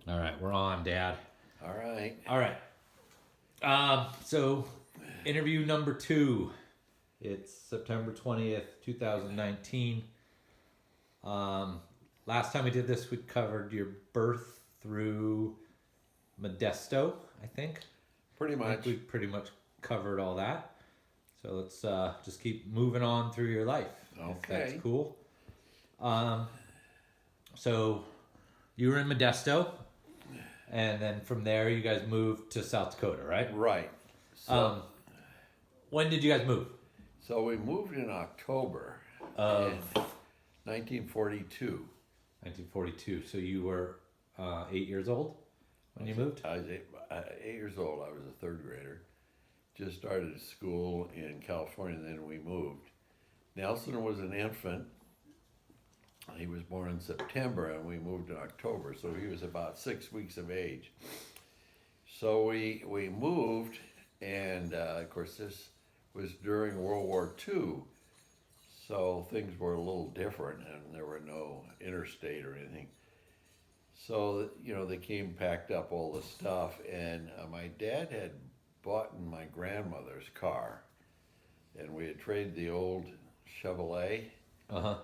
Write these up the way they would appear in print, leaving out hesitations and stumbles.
All right, we're on, Dad. All right. All right. So interview number 2. It's September 20th, 2019. Last time we did this, we covered your birth through Modesto, I think. Pretty I think much. we pretty much covered all that. So let's just keep moving on through your life. If that's Okay. cool. So you were in Modesto, and then from there you guys moved to South Dakota, right? Right. Um, when did you guys move? So we moved in October Of in 1942. 1942. So you were 8 years old when you moved? I was 8 years old. I was a third grader. Just started school in California, and then we moved. Nelson was an infant. He was born in September, and we moved in October, so he was about 6 weeks of age. So we moved, and of course this was during World War II, so things were a little different, and there were no interstate or anything. So they came, packed up all the stuff, and my dad had bought my grandmother's car, and we had traded the old Chevrolet. Uh-huh.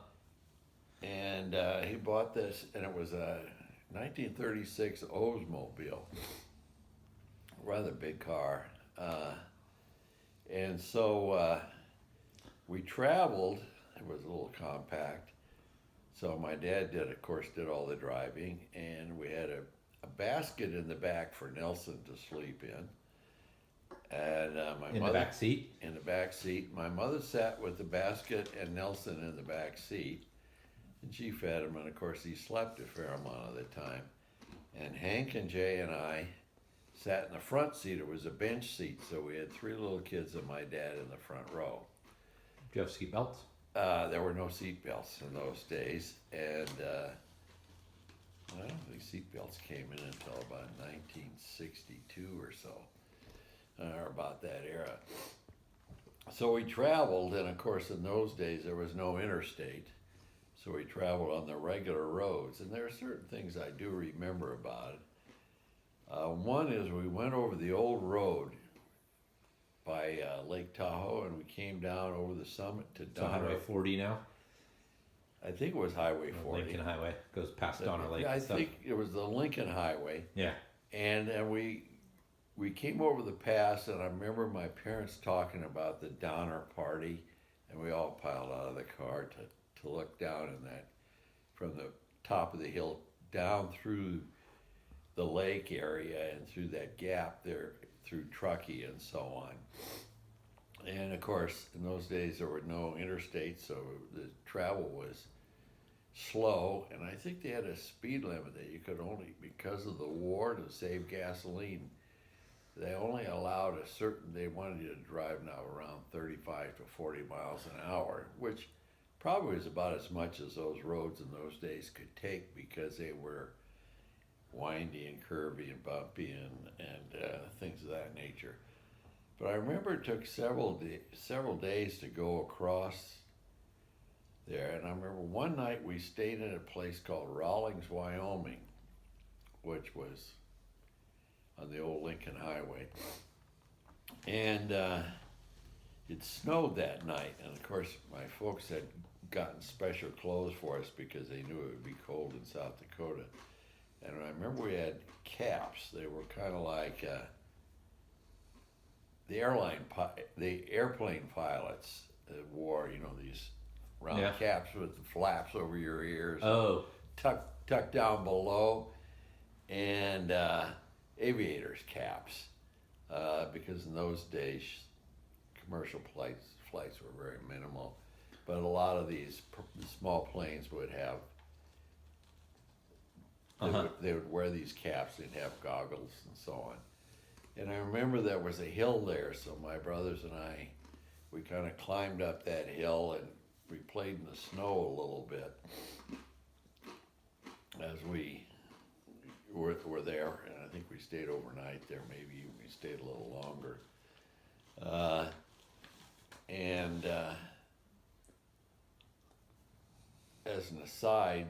And he bought this, and it was a 1936 Oldsmobile, rather big car. And so we traveled. It was a little compact. So my dad of course, did all the driving, and we had a basket in the back for Nelson to sleep in. And my In mother the back seat? in the back seat. My mother sat with the basket and Nelson in the back seat. And she fed him, and of course he slept a fair amount of the time. And Hank and Jay and I sat in the front seat. It was a bench seat, so we had 3 little kids and my dad in the front row. Do you have seat belts? There were no seat belts in those days, and I don't think seat belts came in until about 1962 or so, or about that era. So we traveled, and of course in those days there was no interstate. So we traveled on the regular roads, and there are certain things I do remember about it. One is we went over the old road by Lake Tahoe, and we came down over the summit to So Highway 40 now? I think it was Highway 40. Lincoln Highway goes past Donner Lake. I and stuff. think it was the Lincoln Highway, Yeah. and we came over the pass, and I remember my parents talking about the Donner Party, and we all piled out of the car to look down in that, from the top of the hill down through the lake area and through that gap there through Truckee and so on. And of course, in those days there were no interstates, so the travel was slow, and I think they had a speed limit that you could only, because of the war, to save gasoline, they only allowed they wanted you to drive now around 35 to 40 miles an hour, which probably was about as much as those roads in those days could take, because they were windy and curvy and bumpy and things of that nature. But I remember it took several days to go across there, and I remember one night we stayed in a place called Rawlings, Wyoming, which was on the old Lincoln Highway, and it snowed that night, and of course my folks had gotten special clothes for us because they knew it would be cold in South Dakota. And I remember we had caps. They were kind of like the airplane pilots wore, these round caps with the flaps over your ears, tucked down below, and aviators caps, because in those days commercial flights were very minimal. But a lot of these small planes would have, they would wear these caps, they'd have goggles and so on. And I remember there was a hill there, so my brothers and I, we kind of climbed up that hill, and we played in the snow a little bit as we were there, and I think we stayed overnight there, maybe we stayed a little longer. As an aside,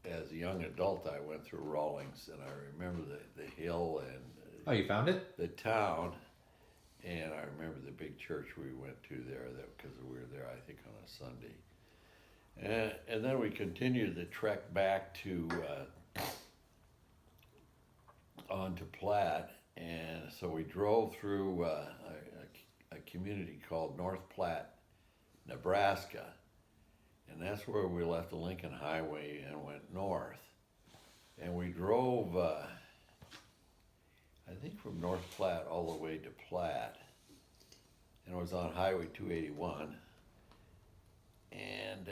as a young adult, I went through Rawlings, and I remember the hill and Oh, you found it? the town, and I remember the big church we went to there, that because we were there, I think, on a Sunday. And then we continued the trek back to on to Platte, and so we drove through a community called North Platte, Nebraska, and that's where we left the Lincoln Highway and went north. And we drove, I think, from North Platte all the way to Platte, and it was on Highway 281. And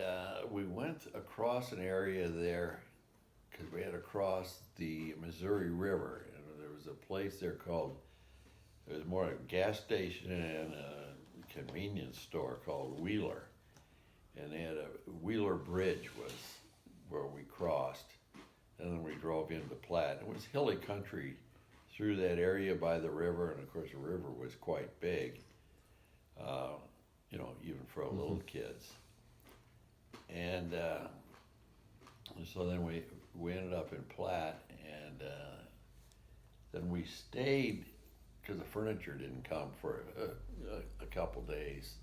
we went across an area there because we had to cross the Missouri River, and there was a place there called, it was more a gas station and a convenience store called Wheeler, and they had a Wheeler Bridge was where we crossed, and then we drove into Platte. It was hilly country through that area by the river, and of course the river was quite big, even for little kids. And so then we ended up in Platte, and then we stayed because the furniture didn't come for a couple days.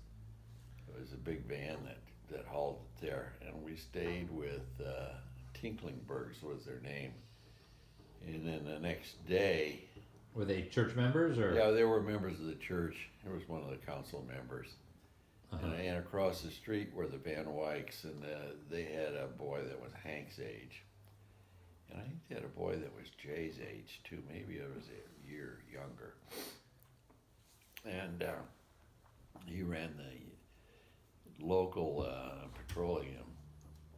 It was a big van that hauled it there, and we stayed with Tinklingbergs was their name. And then the next day, Were they church members or? yeah, they were members of the church. There was one of the council members. Uh-huh. And across the street were the Van Wykes, and they had a boy that was Hank's age. And I think they had a boy that was Jay's age too. Maybe it was a year younger. And he ran the local petroleum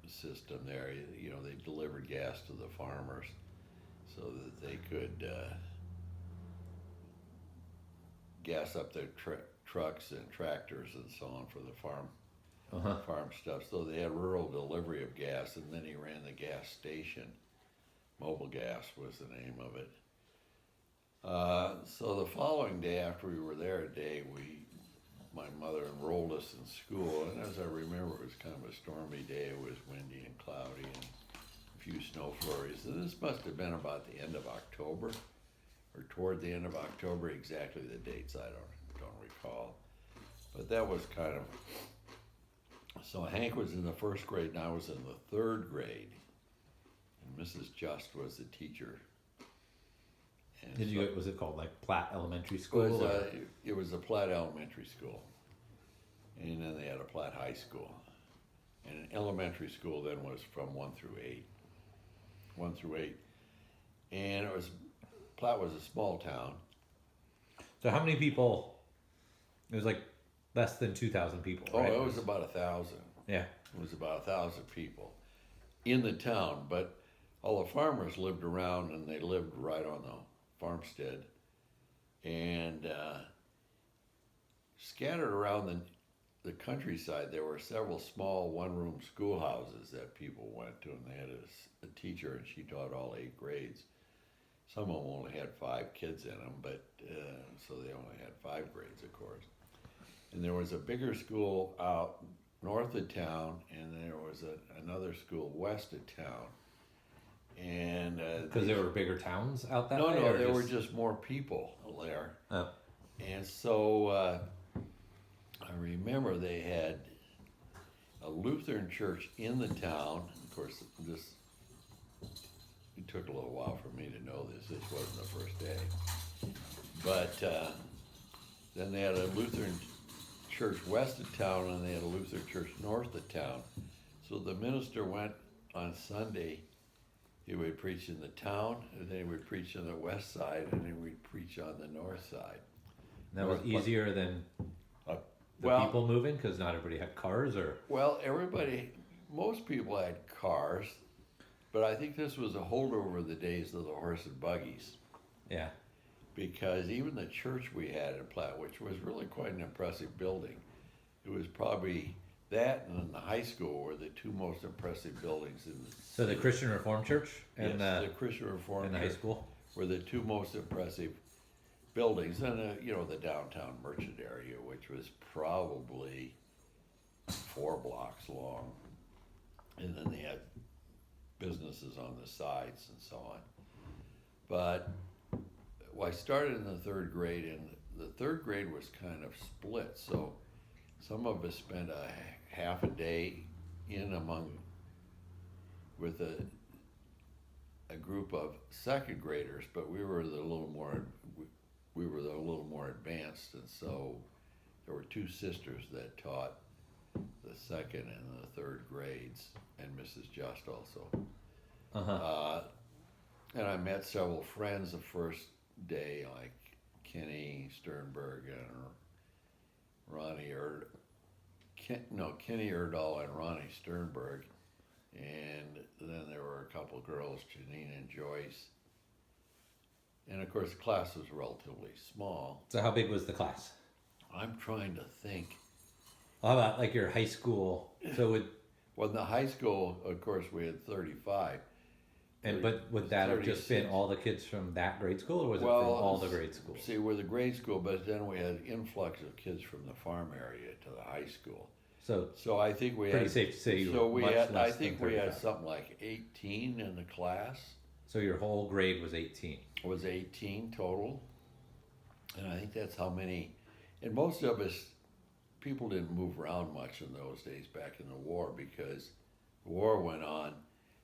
system there. You know, they delivered gas to the farmers so that they could gas up their trucks and tractors and so on for the farm stuff. So they had rural delivery of gas, and then he ran the gas station. Mobile Gas was the name of it. So the following day, after we were there a day, my mother enrolled us in school, and as I remember, it was kind of a stormy day. It was windy and cloudy and a few snow flurries. And this must have been about the end of October, or toward the end of October. Exactly the dates I don't recall, but that was kind of. So Hank was in the first grade, and I was in the third grade, and Mrs. Just was the teacher. And Was it called like Platte Elementary School? It was a Platte Elementary School, and then they had a Platte High School, and an elementary school then was from 1 through 8, and Platte was a small town. So how many people? It was like less than 2,000 people, right? Oh, it was about 1,000. Yeah. It was about 1,000 people in the town, but all the farmers lived around, and they lived right on the farmstead, and scattered around the countryside, there were several small one-room schoolhouses that people went to, and they had a teacher, and she taught all 8 grades. Some of them only had 5 kids in them, but so they only had 5 grades, of course. And there was a bigger school out north of town, and there was another school west of town. And because there were bigger towns out that way? No, there were just more people there. Oh. And so I remember they had a Lutheran church in the town. Of course, it took a little while for me to know this. This wasn't the first day. But then they had a Lutheran church west of town, and they had a Lutheran church north of town. So the minister went on Sunday. He would preach in the town, and then he would preach on the west side, and then we'd preach on the north side. And that was easier than the people moving, because not everybody had cars, or? Well, most people had cars, but I think this was a holdover of the days of the horse and buggies. Yeah. Because even the church we had in Platte, which was really quite an impressive building, it was probably that and the high school were the 2 most impressive buildings in the city. So the Christian Reformed Church and the Christian Reformed and the high school were the 2 most impressive buildings, and the downtown merchant area, which was probably 4 blocks long, and then they had businesses on the sides and so on. But well, I started in the third grade, and the third grade was kind of split. So some of us spent a half a day in among with a group of second graders, but we were a little more advanced, and so there were two sisters that taught the second and the third grades, and Mrs. Just also. And I met several friends the first day, like Kenny Sternberg and Kenny Erdahl and Ronnie Sternberg. And then there were a couple of girls, Janine and Joyce. And of course, the class was relatively small. So how big was the class? I'm trying to think. How about like your high school? So Well, in the high school, of course, we had 35. but would that have just been all the kids from that grade school, or was it from all the grade schools? See, we're the grade school, but then we had influx of kids from the farm area to the high school. So I think we pretty had. safe to say you So were we much had. less I think than we had 35. something like 18 in the class. So your whole grade was 18. Was 18 total, and I think that's how many. And most of us, people didn't move around much in those days back in the war because the war went on.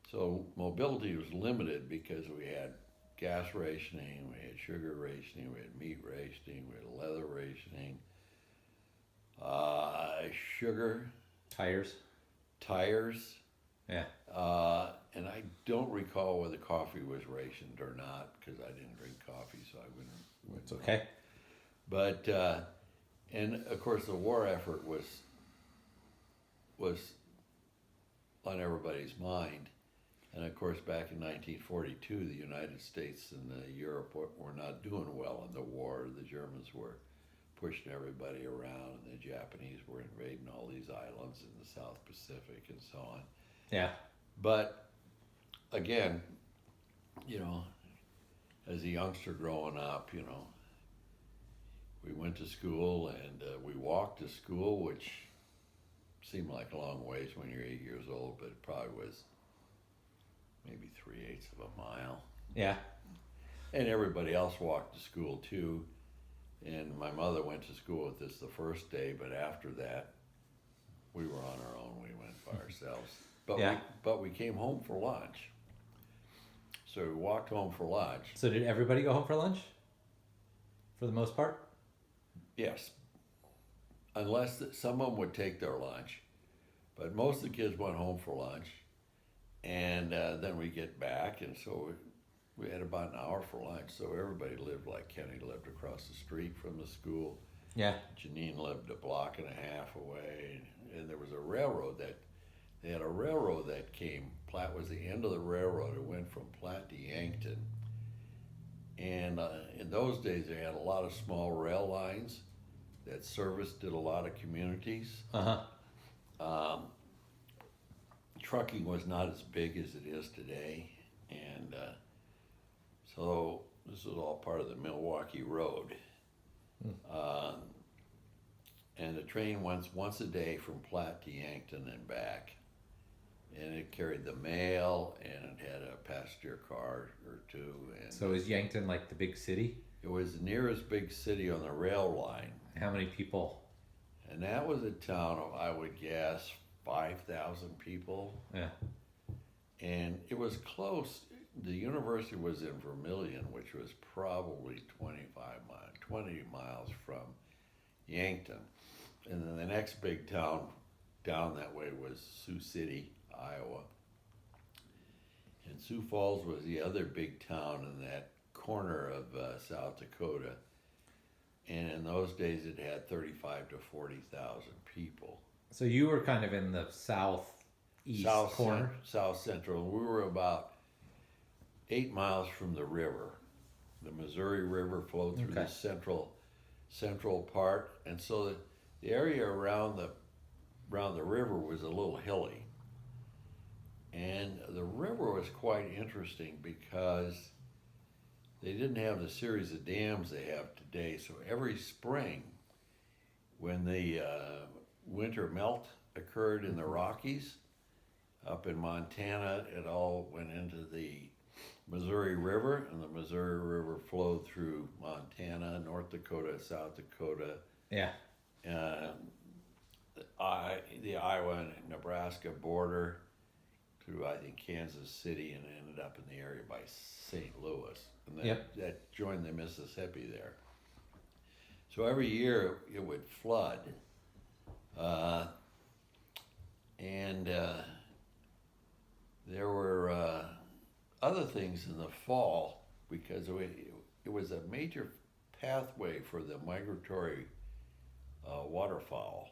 So mobility was limited because we had gas rationing, we had sugar rationing, we had meat rationing, we had leather rationing, sugar, tires. Yeah. And I don't recall whether coffee was rationed or not because I didn't drink coffee, so I wouldn't. It's okay. But and of course the war effort was on everybody's mind. And of course, back in 1942, the United States and Europe were not doing well in the war. The Germans were pushing everybody around, and the Japanese were invading all these islands in the South Pacific and so on. Yeah. But again, as a youngster growing up, we went to school and we walked to school, which seemed like a long ways when you're 8 years old, but it probably was maybe 3/8 of a mile. Yeah. And everybody else walked to school too. And my mother went to school with us the first day, but after that, we were on our own. We went by ourselves. But we came home for lunch. So we walked home for lunch. So did everybody go home for lunch? For the most part? Yes. Unless some of them would take their lunch. But most of the kids went home for lunch. And then we get back, and so we had about an hour for lunch. So everybody lived like Kenny lived across the street from the school. Yeah. Janine lived a block and a half away. And there was a railroad they had a railroad that came. Platte was the end of the railroad. It went from Platte to Yankton. And in those days, they had a lot of small rail lines that did a lot of communities. Trucking was not as big as it is today, and so this was all part of the Milwaukee Road. And the train went once a day from Platte to Yankton and back, and it carried the mail, and it had a passenger car or two. And so is Yankton like the big city? It was the nearest big city on the rail line. How many people? And that was a town of, I would guess, 5,000 people. Yeah. And it was close. The university was in Vermilion, which was probably 20 miles from Yankton. And then the next big town down that way was Sioux City, Iowa. And Sioux Falls was the other big town in that corner of South Dakota. And in those days, it had 35 to 40,000 people. So you were kind of in the southeast corner? South Central. We were about 8 miles from the river. The Missouri River flowed through the central part. And so the area around the river was a little hilly. And the river was quite interesting because they didn't have the series of dams they have today. So every spring, when the winter melt occurred in the Rockies, Up in Montana, it all went into the Missouri River, and the Missouri River flowed through Montana, North Dakota, South Dakota, Yeah. uh, the Iowa and Nebraska border through, I think, Kansas City, and ended up in the area by St. Louis. And that joined the Mississippi there. So every year it would flood. And there were other things in the fall because it was a major pathway for the migratory waterfowl.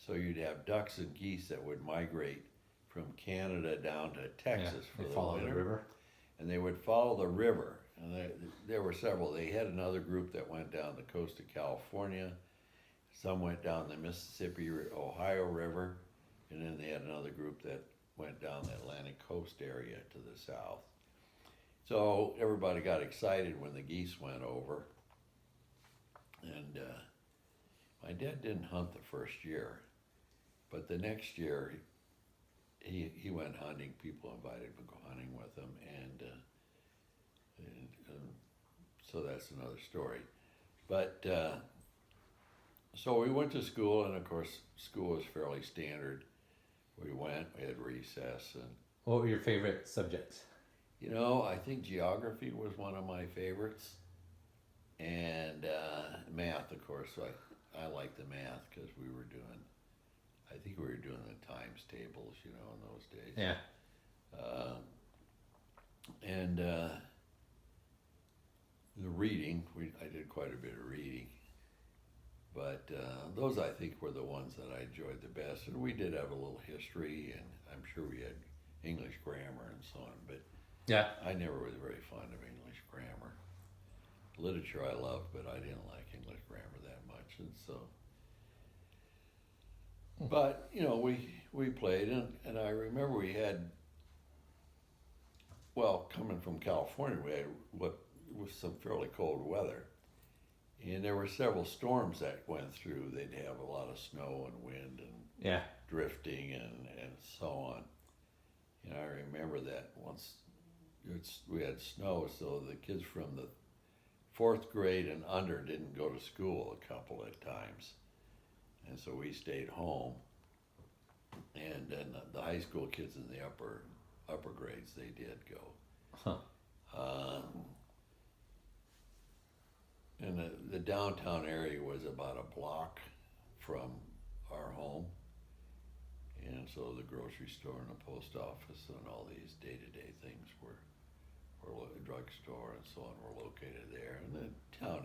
So you'd have ducks and geese that would migrate from Canada down to Texas for the follow winter. the river. And they would follow the river. And there were several. They had another group that went down the coast of California. Some went down the Mississippi, Ohio River. And then they had another group that went down the Atlantic coast area to the south. So everybody got excited when the geese went over. And my dad didn't hunt the first year. But the next year, he went hunting. People invited him to go hunting with him, and so that's another story. But so we went to school, and of course, school was fairly standard. We had recess, and What were your favorite subjects? I think geography was one of my favorites, and math, of course. So I liked the math because I think we were doing the times tables, in those days. Yeah. And the reading, I did quite a bit of reading. But those, I think, were the ones that I enjoyed the best. And we did have a little history, and I'm sure we had English grammar and so on. But Yeah. I never was very fond of English grammar. Literature I loved, but I didn't like English grammar that much. And so... But, we played, and I remember we had, coming from California, we had what was some fairly cold weather. And there were several storms that went through. They'd have a lot of snow and wind and drifting and so on. And I remember that once we had snow, so the kids from the 4th grade and under didn't go to school a couple of times. And so we stayed home, and then the high school kids in the upper grades, they did go. And the downtown area was about a block from our home, and so the grocery store and the post office and all these day-to-day things were a drugstore and so on were located there. And the town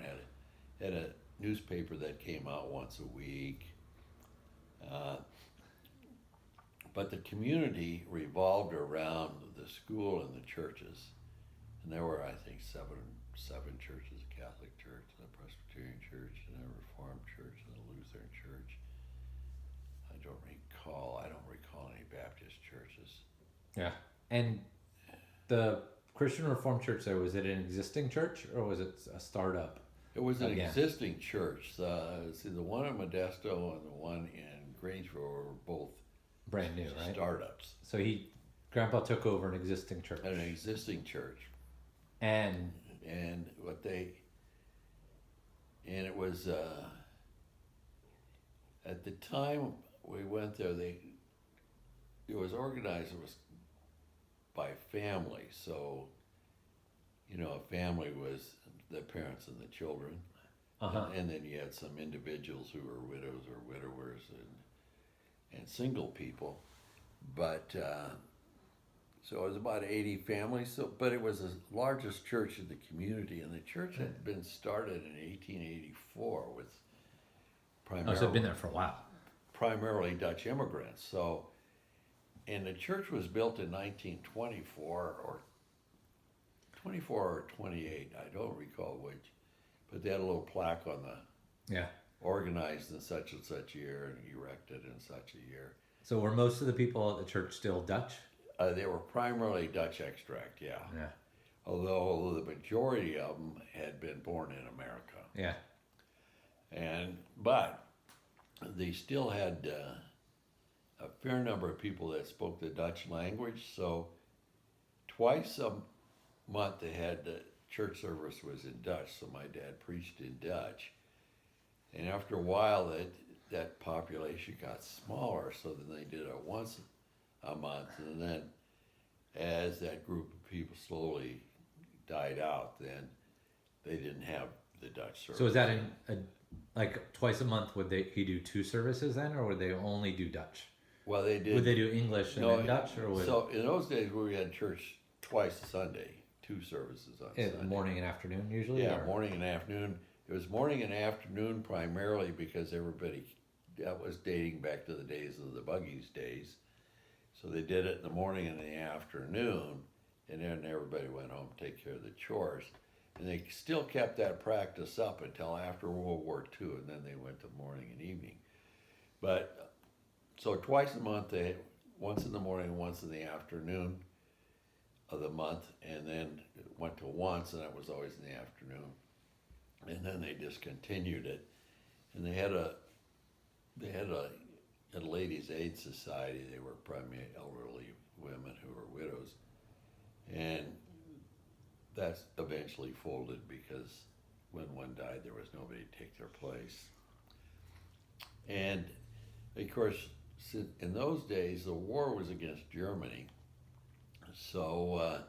had a newspaper that came out once a week. But the community revolved around the school and the churches. And there were, I think, seven churches, a Catholic church, a Presbyterian church, and a Reformed church, and a Lutheran church. I don't recall any Baptist churches. Yeah. And the Christian Reformed church there, was it an existing church or was it a startup? It was an existing church. The one in Modesto and the one in Grangeville were both brand new, right? Startups. So Grandpa took over an existing church. An existing church. And it was at the time we went there, it was organized. It was by family. So a family was the parents and the children. And then you had some individuals who were widows or widowers and single people. But so it was about 80 families. But it was the largest church in the community, and the church had been started in 1884 with primarily. Oh, so it'd been there for a while. Primarily Dutch immigrants. So, and the church was built in 1924 or 24 or 28. I don't recall which, but they had a little plaque on the organized in such and such year and erected in such a year. So were most of the people at the church still Dutch? They were primarily Dutch extract, yeah. Although the majority of them had been born in America. Yeah. But they still had a fair number of people that spoke the Dutch language. So twice a month they had the church service was in Dutch. So my dad preached in Dutch. And after a while, that population got smaller. So then they did it once a month. And then as that group of people slowly died out, then they didn't have the Dutch service. So is that like twice a month? Would he do 2 services then, or would they only do Dutch? Well, they did. Would they do English and then Dutch, or would So in those days, we had church twice a Sunday, 2 services on Sunday. morning and afternoon usually? Yeah, or? morning and afternoon. It was morning and afternoon primarily because everybody, that was dating back to the days of the buggies days. So they did it in the morning and the afternoon, and then everybody went home to take care of the chores. And they still kept that practice up until after World War II, and then they went to morning and evening. But so twice a month, they once in the morning and once in the afternoon of the month, and then it went to once, and that was always in the afternoon. And then they discontinued it, and they had a ladies' aid society. They were primarily elderly women who were widows, and that's eventually folded because when one died, there was nobody to take their place. And of course, in those days, the war was against Germany, so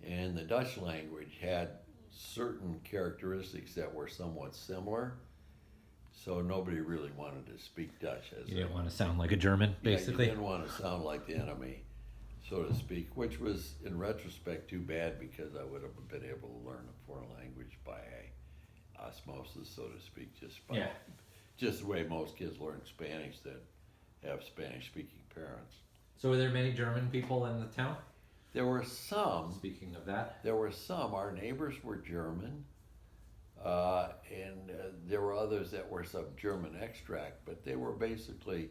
and the Dutch language had certain characteristics that were somewhat similar. So nobody really wanted to speak Dutch. You didn't want to sound like a German, basically. Yeah, you didn't want to sound like the enemy, so to speak, which was, in retrospect, too bad because I would have been able to learn a foreign language by osmosis, so to speak, just the way most kids learn Spanish that have Spanish-speaking parents. So were there many German people in the town? There were some. Speaking of that. There were some. Our neighbors were German. And there were others that were some German extract, but they were basically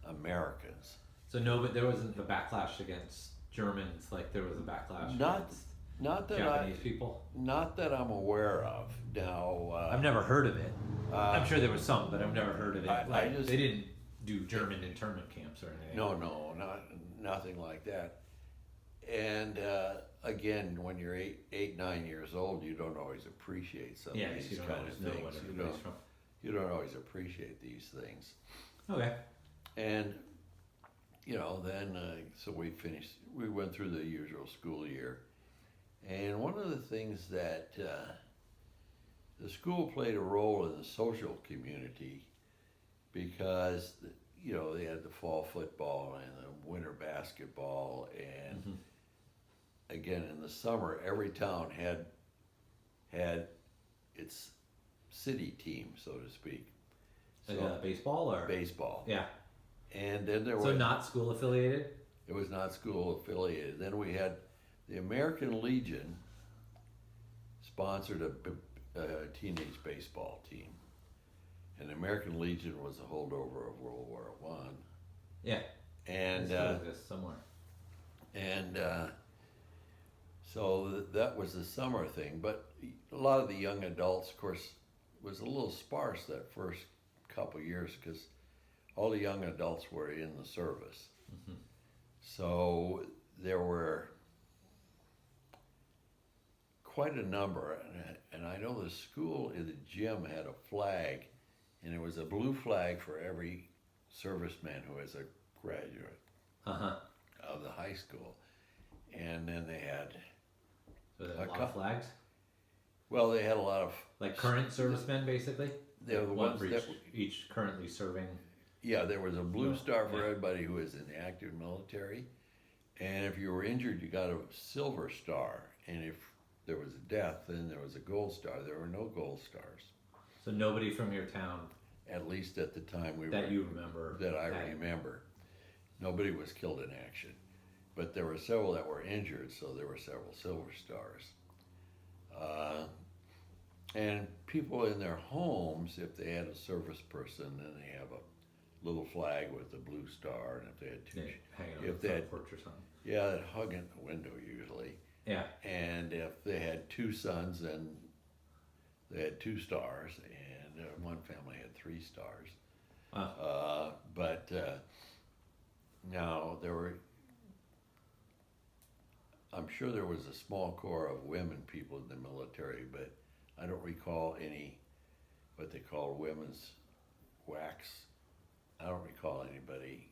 Americans. So but there wasn't the backlash against Germans like there was a backlash against Japanese people? Not that I'm aware of. Now, I've never heard of it. I'm sure there was some, but I've never heard of it. They didn't do German internment camps or anything. No, nothing like that. And again, when you're 8, 9 years old, you don't always appreciate some of these kind of things. You don't always appreciate these things. Okay. And then so we finished. We went through the usual school year, and one of the things that the school played a role in the social community because they had the fall football and the winter basketball and. Again, in the summer, every town had its city team, so to speak. So, baseball or baseball? Yeah. And then there was not school affiliated. It was not school affiliated. Then we had the American Legion sponsored a teenage baseball team, and the American Legion was a holdover of World War I. Yeah. And somewhere. And. So that was the summer thing, but a lot of the young adults, of course, was a little sparse that first couple of years because all the young adults were in the service. Mm-hmm. So there were quite a number, and I know the school in the gym had a flag, and it was a blue flag for every serviceman who was a graduate of the high school, and then they had. So they had a lot of flags? Well, they had a lot of... Like current servicemen, basically? They were the ones that... Each currently serving... Yeah, there was a blue star for everybody who was in the active military. And if you were injured, you got a silver star. And if there was a death, then there was a gold star. There were no gold stars. So nobody from your town... At least at the time you remember. That I remember. Nobody was killed in action. But there were several that were injured, so there were several silver stars. And people in their homes, if they had a service person, then they have a little flag with a blue star, and if they had hanging on the front porch or something. Yeah, they'd hug in the window usually. Yeah. And if they had 2 sons, then they had 2 stars, and one family had 3 stars. Wow. Now, I'm sure there was a small core of women people in the military, but I don't recall any what they call women's WACs. I don't recall anybody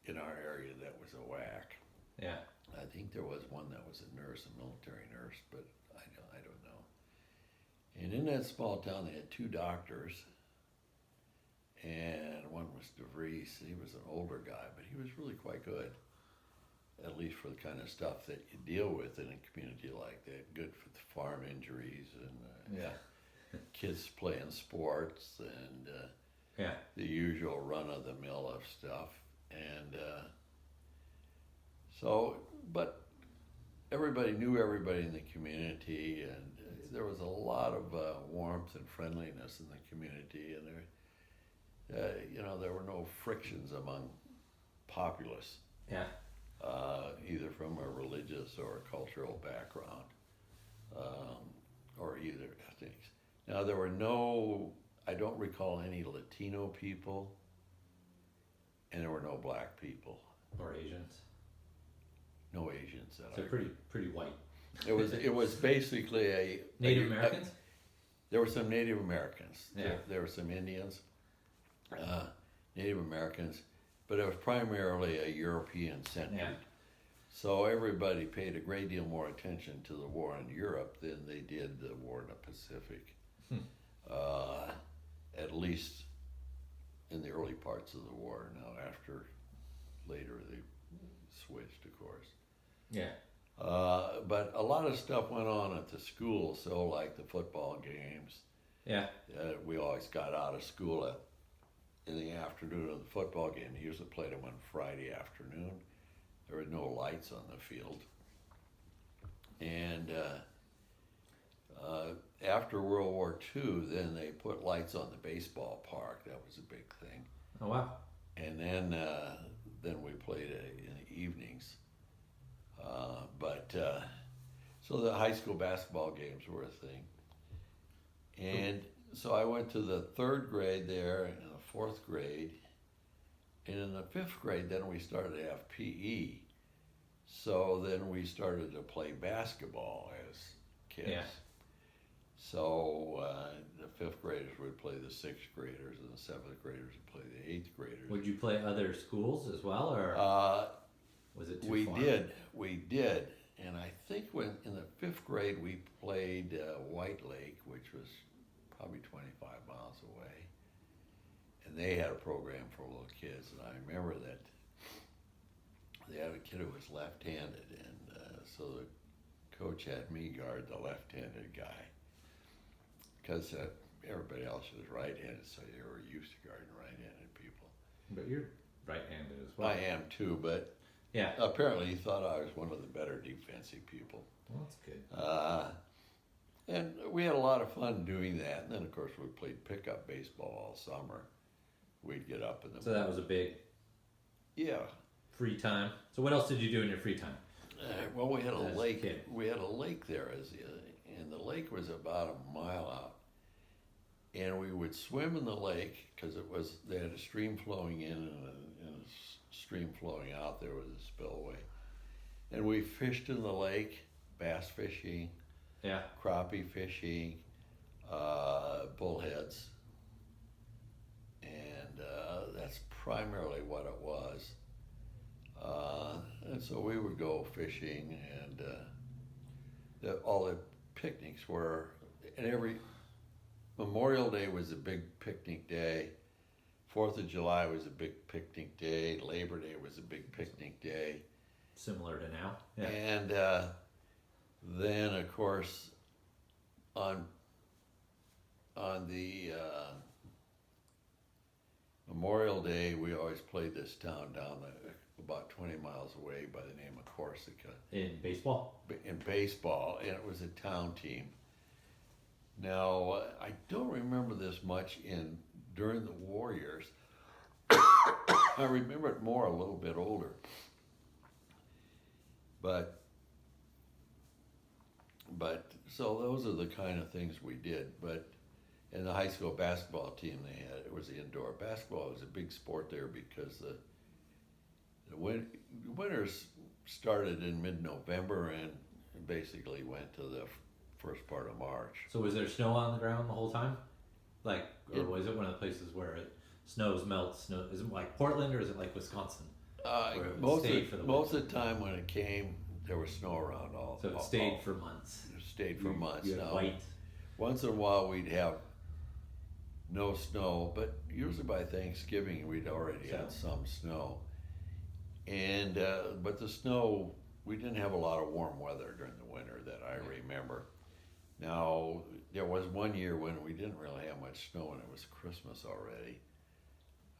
in our area that was a WAC. Yeah. I think there was one that was a nurse, a military nurse, but I don't know. And in that small town, they had two doctors, and one was DeVries. He was an older guy, but he was really quite good, at least for the kind of stuff that you deal with in a community like that. Good for the farm injuries and kids playing sports and the usual run-of-the-mill of stuff. And but everybody knew everybody in the community, and there was a lot of warmth and friendliness in the community, and there were no frictions among populace, either from a religious or a cultural background, or either ethnics. Now there were I don't recall any Latino people, and there were no black people. Or Asians. No Asians. So pretty white. It was basically a Native Americans? There were some Native Americans. Yeah. There were some Indians, Native Americans, but it was primarily a European-centered. Yeah. So everybody paid a great deal more attention to the war in Europe than they did the war in the Pacific. At least in the early parts of the war. Now, later they switched, of course. Yeah. But a lot of stuff went on at the school, so like the football games. Yeah. We always got out of school in the afternoon of the football game. They usually played them on Friday afternoon. There were no lights on the field. And after World War II, then they put lights on the baseball park. That was a big thing. Oh, wow. And then we played in the evenings. So the high school basketball games were a thing. And so I went to the third grade there and the fourth grade. And in the fifth grade, then we started to have PE. So then we started to play basketball as kids. Yeah. So the fifth graders would play the sixth graders, and the seventh graders would play the eighth graders. Would you play other schools as well, or was it too far? We did. And I think in the fifth grade we played White Lake, which was probably 25 miles away. And they had a program for little kids. And I remember that they had a kid who was left-handed. And so the coach had me guard the left-handed guy. Because everybody else was right-handed, so they were used to guarding right-handed people. But you're right-handed as well. I am too, but yeah. Apparently he thought I was one of the better defensive people. Well, that's good. And we had a lot of fun doing that. And then, of course, we played pickup baseball all summer. We'd get up in the So that was a big free time. So what else did you do in your free time? Well, we had a As a lake. kid. We had a lake there, and the lake was about a mile out. And we would swim in the lake because they had a stream flowing in and a stream flowing out. There was a spillway, and we fished in the lake, bass fishing, crappie fishing, bullheads, and that's primarily what it was. And so we would go fishing, and all the picnics were, and every Memorial Day was a big picnic day. 4th of July was a big picnic day. Labor Day was a big picnic day. Similar to now. Yeah. And then, of course, on the Memorial Day, we always played this town down about 20 miles away by the name of Corsica. In baseball? In baseball, and it was a town team. Now, I don't remember this much during the war years. I remember it more a little bit older. But so those are the kind of things we did. But in the high school basketball team it was indoor. Basketball was a big sport there because Winters started in mid-November and basically went to the first part of March. So was there snow on the ground the whole time? Like, or It- was it one of the places where it snows, melts, snow? Is it like Portland or is it like Wisconsin? Where it would Most stay for the most of the time when it came, there was snow around all. So it stayed for months. It stayed for months. You had Now, white. once in a while we'd have no snow, but usually by Thanksgiving we'd already had some snow. And but the snow, we didn't have a lot of warm weather during the winter that I remember. Now there was one year when we didn't really have much snow and it was Christmas already.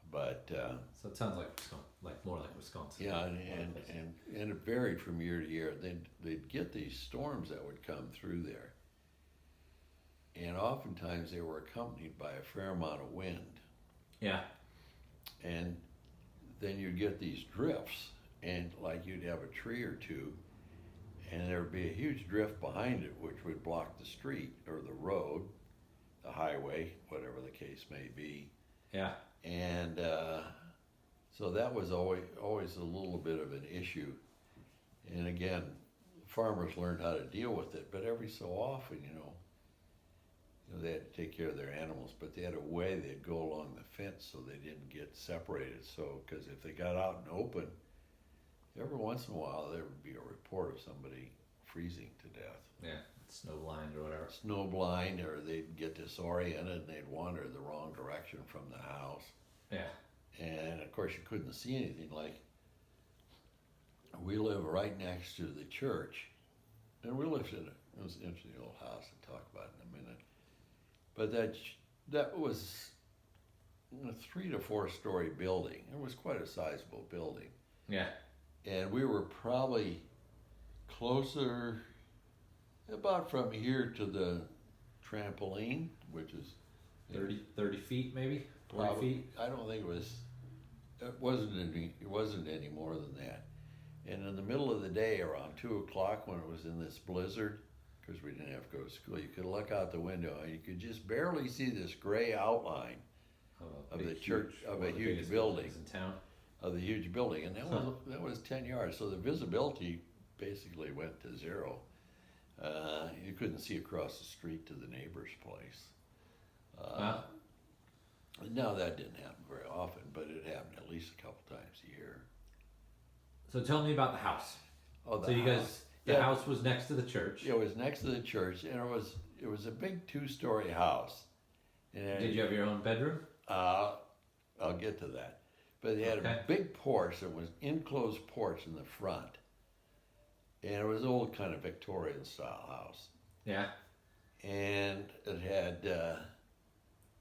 But So it sounds like more like Wisconsin. yeah, and it varied from year to year. They'd get these storms that would come through there, and oftentimes they were accompanied by a fair amount of wind. Yeah. And then you'd get these drifts, and like you'd have a tree or two, and there'd be a huge drift behind it, which would block the street or the road, the highway, whatever the case may be. Yeah. And so that was always a little bit of an issue. And again, farmers learned how to deal with it, but every so often, they had to take care of their animals, but they had a way they'd go along the fence so they didn't get separated. So, because if they got out in the open, every once in a while there would be a report of somebody freezing to death. Yeah. Snow blind or whatever. Snow blind, or they'd get disoriented and they'd wander the wrong direction from the house. Yeah. And of course, you couldn't see anything. Like, we live right next to the church, and we lived it was an interesting old house. I'll talk about it in a minute. But that was a 3 to 4 story building. It was quite a sizable building. Yeah. And we were probably closer, about from here to the trampoline, which is 30 feet maybe? 40 feet? I don't think it wasn't any more than that. And in the middle of the day, around 2 o'clock, when it was in this blizzard, because we didn't have to go to school, you could look out the window and you could just barely see this gray outline of the church, of a huge building in town. Of the huge building, and that was 10 yards. So the visibility basically went to zero. You couldn't see across the street to the neighbor's place. Wow. Now that didn't happen very often, but it happened at least a couple times a year. So tell me about the house. Oh, So you guys, the house was next to the church. It was next to the church, and it was a big 2-story house. And Did you have your own bedroom? I'll get to that. But they had Okay. a big porch. It was enclosed porch in the front, and it was an old kind of Victorian style house. Yeah. And it had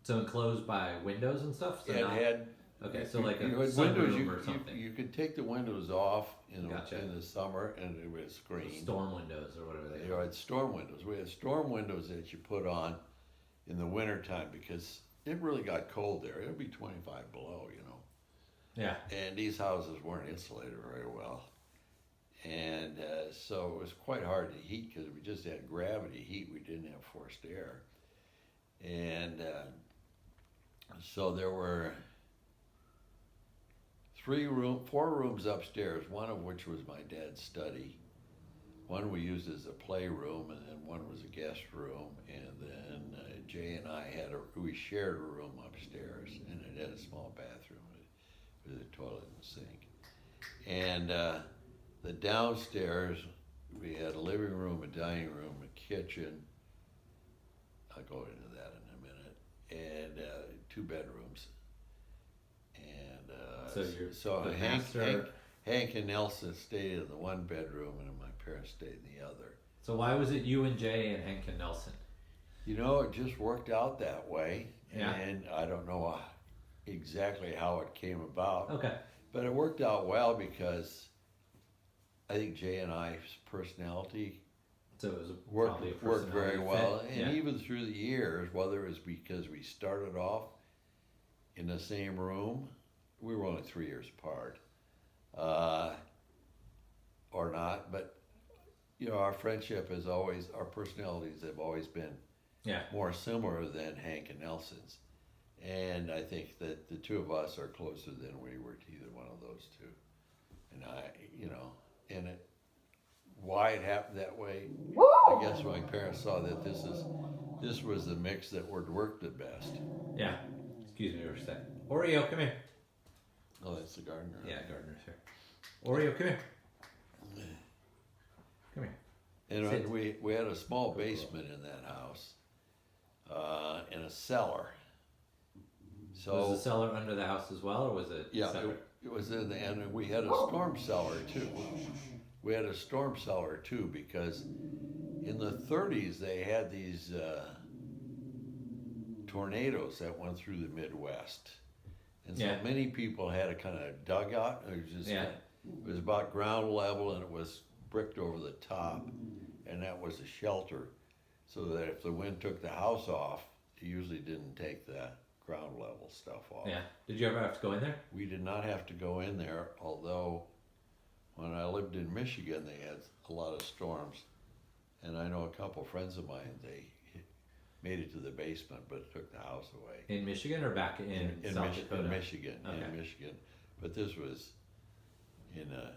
So enclosed by windows and stuff? So it had okay, so like a you had sunroom or something. You could take the windows off Gotcha. in the summer, and it was So screened. storm windows or whatever they You are. had storm windows. We had storm windows that you put on in the wintertime because it really got cold there. It would be 25 below, Yeah. And these houses weren't insulated very well. And so it was quite hard to heat because we just had gravity heat. We didn't have forced air. And so there were 4 rooms upstairs, one of which was my dad's study. One we used as a playroom, and then one was a guest room. And then Jay and I we shared a room upstairs, and it had a small bathroom with a toilet and a sink. And the downstairs, we had a living room, a dining room, a kitchen. I'll go into that in a minute. And 2 bedrooms. And So the master. Hank and Nelson stayed in the 1 bedroom, and my parents stayed in the other. So why was it you and Jay and Hank and Nelson? It just worked out that way. Yeah. And I don't know exactly how it came about. Okay. But it worked out well because I think Jay and I's personality So it was worked very well. fit. And Yeah. even through the years, whether it was because we started off in the same room, we were only 3 years apart, or not, but our friendship our personalities have always been Yeah. more similar than Hank and Nelson's. And I think that the 2 of us are closer than we were to either one of those 2. And and why it happened that way, I guess my parents saw that this was the mix that would work the best. Yeah. Excuse me for a sec. Oreo, come here. Oh, that's the gardener. Yeah, gardener's here. Oreo, come here. Come here. And Sit. we had a small basement in that house, and a cellar. So Was the cellar under the house as well, or was it yeah, separate? it was in the end. We had a storm cellar too. We had a storm cellar too because in the 30s they had these tornadoes that went through the Midwest, and so many people had a kind of dugout. It was just it was about ground level and it was bricked over the top, and that was a shelter, so that if the wind took the house off, it usually didn't take the ground level stuff off. Yeah. Did you ever have to go in there? We did not have to go in there, although when I lived in Michigan, they had a lot of storms, and I know a couple friends of mine, they made it to the basement, but took the house away. In Michigan or back in South Dakota? In Michigan, Okay. in Michigan. But this was in the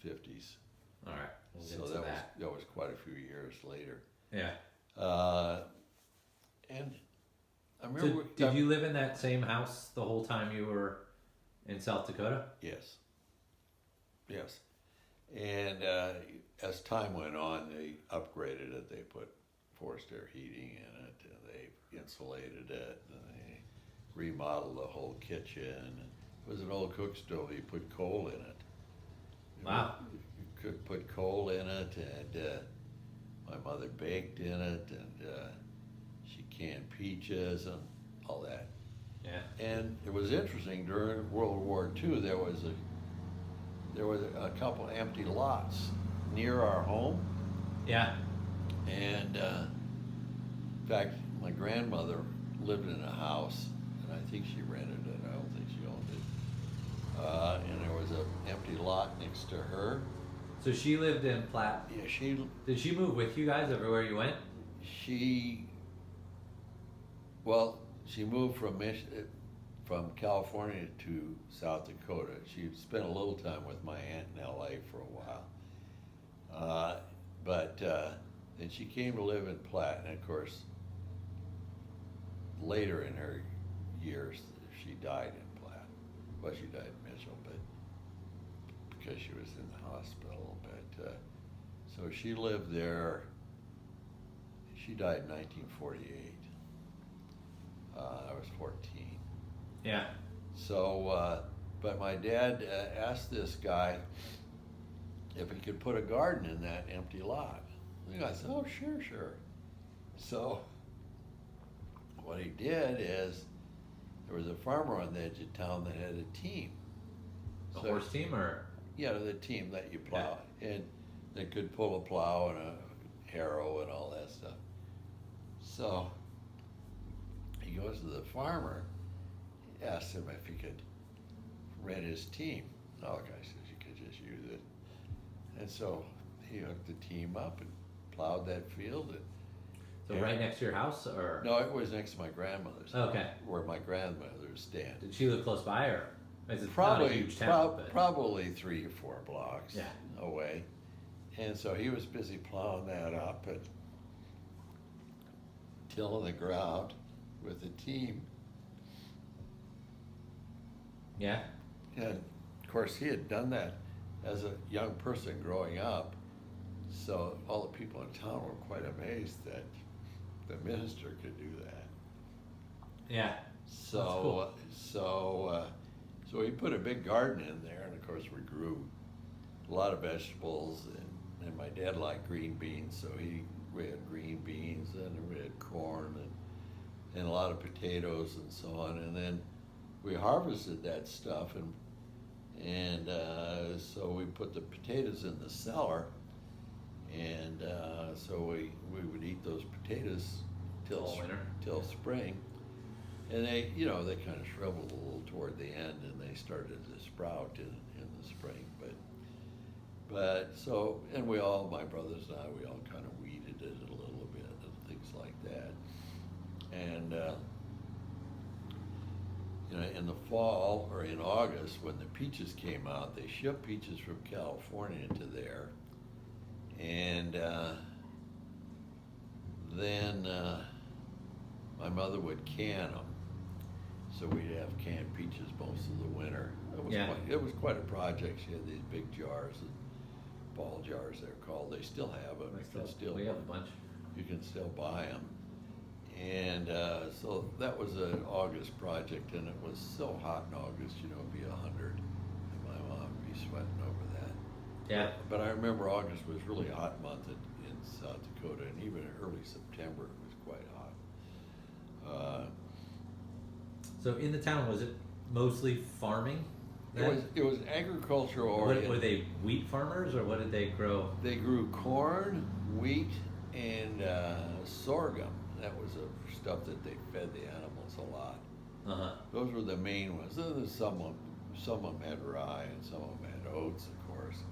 50s. All right. We'll get So to that was quite a few years later. Yeah. And I So remember. did you live in that same house the whole time you were in South Dakota? Yes. Yes. And as time went on, they upgraded it. They put forced air heating in it, and they insulated it, and they remodeled the whole kitchen. It was an old cook stove. You put coal in it. Wow. You could put coal in it, and my mother baked in it, and she canned peaches and all that. Yeah. And it was interesting, during World War II, there was a couple empty lots near our home. Yeah. And in fact, my grandmother lived in a house, and I think she rented it. I don't think she owned it. And there was an empty lot next to her. So she lived in Platte. Yeah, Did she move with you guys everywhere you went? she moved from California to South Dakota. She spent a little time with my aunt in L.A. for a while. But then she came to live in Platte, and of course, later in her years, she died in Platte. Well, she died in Mitchell, but because she was in the hospital. But so she lived there. She died in 1948. I was 14. Yeah. So, but my dad asked this guy if he could put a garden in that empty lot. And the guy said, "Oh, sure." So, what he did is, there was a farmer on the edge of town that had a team. A horse team, or? Yeah, the team that you plow, and they could pull a plow and a harrow and all that stuff. So, he goes to the farmer, asked him if he could rent his team. Oh, the guy says you could just use it. And so he hooked the team up and plowed that field. So right next to your house, or? No, it was next to my grandmother's house, Okay. where my grandmother's stand. Did she live close by, or? Is it not a Probably, huge town, but... probably 3 or 4 blocks Yeah. away. And so he was busy plowing that up and tilling the ground with the team. Yeah. And of course, he had done that as a young person growing up. So all the people in town were quite amazed that the minister could do that. Yeah. So, so he put a big garden in there, and of course we grew a lot of vegetables, and my dad liked green beans, so we had green beans, and we had corn, and a lot of potatoes and so on, and then we harvested that stuff, and so we put the potatoes in the cellar, and so we would eat those potatoes All winter. till spring. And they kind of shriveled a little toward the end, and they started to sprout in the spring. But so, and my brothers and I, we all kind of weeded it a little bit and things like that. in the fall or in August when the peaches came out, they shipped peaches from California to there, and then my mother would can them, so we'd have canned peaches most of the winter. It was quite a project. She had these big jars, and ball jars they're called. They still have them. We have a bunch. You can still buy them. And so that was an August project, and it was so hot in August, it'd be 100, and my mom would be sweating over that. Yeah. But I remember August was really a hot month in South Dakota, and even in early September it was quite hot. So in the town, was it mostly farming? It was agricultural oriented. Were they wheat farmers, or what did they grow? They grew corn, wheat, and sorghum. That was the stuff that they fed the animals a lot. Uh-huh. Those were the main ones. Then some of them had rye, and some of them had oats, of course.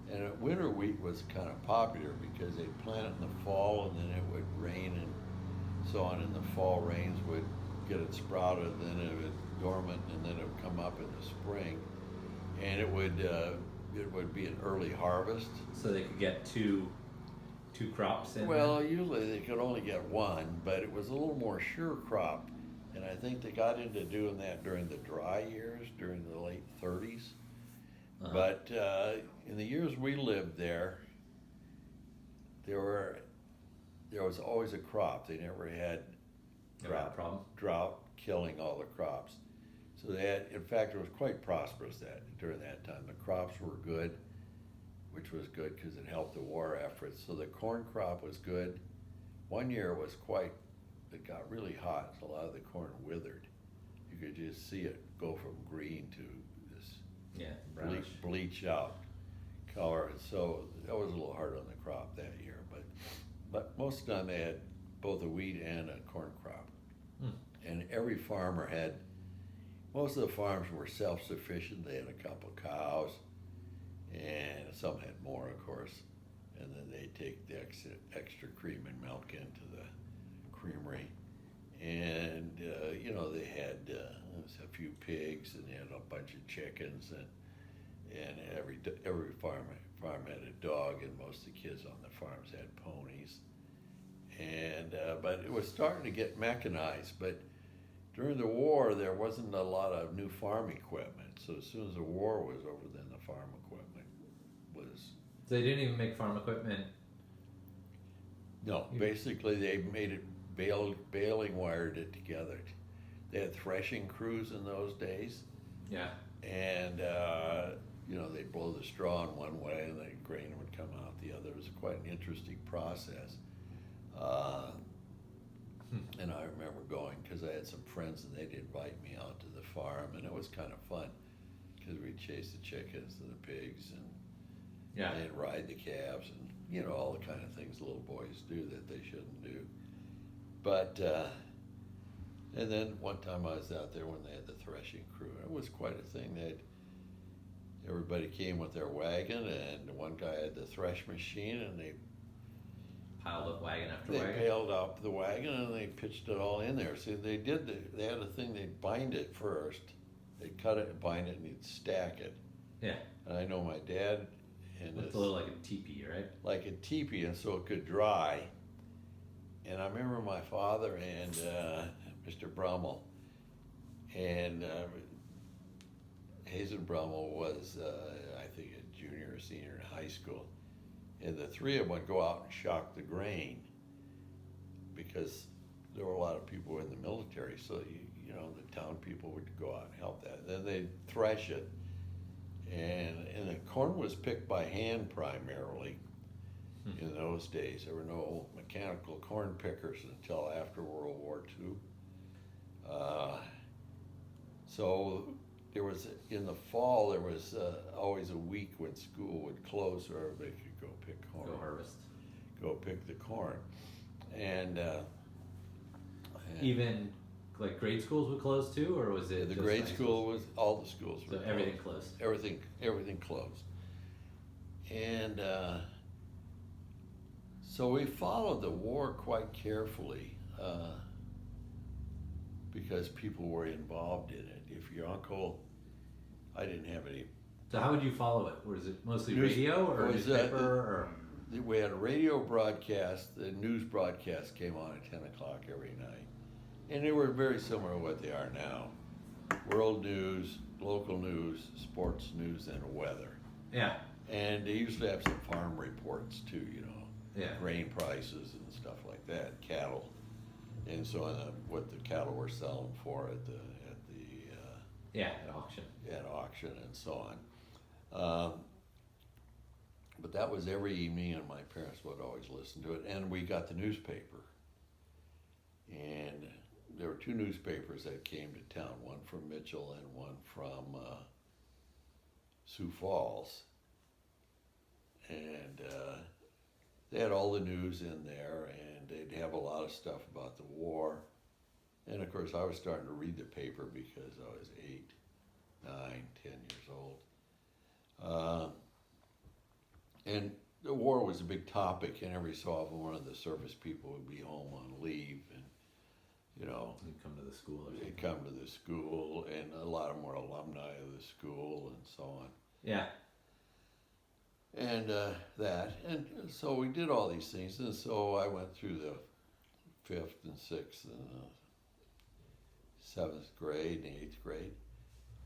And winter wheat was kind of popular because they'd plant it in the fall, and then it would rain and so on. And the fall rains would get it sprouted, then it would dormant, and then it would come up in the spring, and it would be an early harvest. So they could get two crops in. Well, usually they could only get one, but it was a little more sure crop, and I think they got into doing that during the dry years, during the late 30s. Uh-huh. But in the years we lived there was always a crop. They never had drought killing all the crops. So in fact, it was quite prosperous during that time. The crops were good, which was good because it helped the war efforts. So the corn crop was good. One year it got really hot, so a lot of the corn withered. You could just see it go from green to this bleach out color. And so that was a little hard on the crop that year. But most of the time they had both a wheat and a corn crop. And every farmer most of the farms were self-sufficient. They had a couple cows, and some had more, of course, and then they take the extra cream and milk into the creamery, and they had a few pigs, and they had a bunch of chickens, and every farm had a dog, and most of the kids on the farms had ponies, and but it was starting to get mechanized. But during the war, there wasn't a lot of new farm equipment, so as soon as the war was over, then the farm equipment was... So they didn't even make farm equipment? No, basically they made it, baling wired it together. They had threshing crews in those days. Yeah. And, they'd blow the straw in one way and the grain would come out the other. It was quite an interesting process. And I remember going because I had some friends and they'd invite me out to the farm, and it was kind of fun because we'd chase the chickens and the pigs, and they'd ride the calves, and all the kind of things little boys do that they shouldn't do. But and then one time I was out there when they had the threshing crew. It was quite a thing. Everybody came with their wagon, and one guy had the thresh machine, and they piled up wagon after wagon. wagon. They piled up the wagon and they pitched it all in there. See, they had a thing. They'd bind it first. They'd cut it and bind it, and you'd stack it. Yeah. And I know my dad it's a little like a teepee, right? Like a teepee, and so it could dry. And I remember my father and Mr. Brummel, and Hazen Brummel was, I think, a junior or senior in high school. And the three of them would go out and shock the grain because there were a lot of people in the military, so the town people would go out and help that. Then they'd thresh it, and the corn was picked by hand primarily. In those days, there were no mechanical corn pickers until after World War II. So there was, in the fall, there was always a week when school would close, or everybody could go pick corn. Go harvest. Go pick the corn. And even like grade schools would close too, or was it the just grade high school schools? was, all the schools were closed. Everything closed. Everything closed. And so we followed the war quite carefully because people were involved in it. If your uncle, I didn't have any. So how would you follow it? Was it mostly News- radio or it was, newspaper or? We had a radio broadcast. The news broadcast came on at 10 o'clock every night, and they were very similar to what they are now: world news, local news, sports news, and weather. Yeah. And they usually have some farm reports too, you know, Yeah. grain prices and stuff like that, cattle, and so on, what the cattle were selling for at the Yeah, at auction. at auction and so on. But that was every evening, and my parents would always listen to it. And we got the newspaper, and there were two newspapers that came to town, one from Mitchell and one from Sioux Falls. And they had all the news in there, and they'd have a lot of stuff about the war. And of course, I was starting to read the paper because I was 8, 9, 10 years old. And the war was a big topic, and every so often one of the service people would be home on leave, and you know, You'd come to the school or something. they'd come to the school, and a lot of them were alumni of the school, and so on. Yeah. And and so we did all these things, and so I went through the 5th and 6th and 7th grade and 8th grade.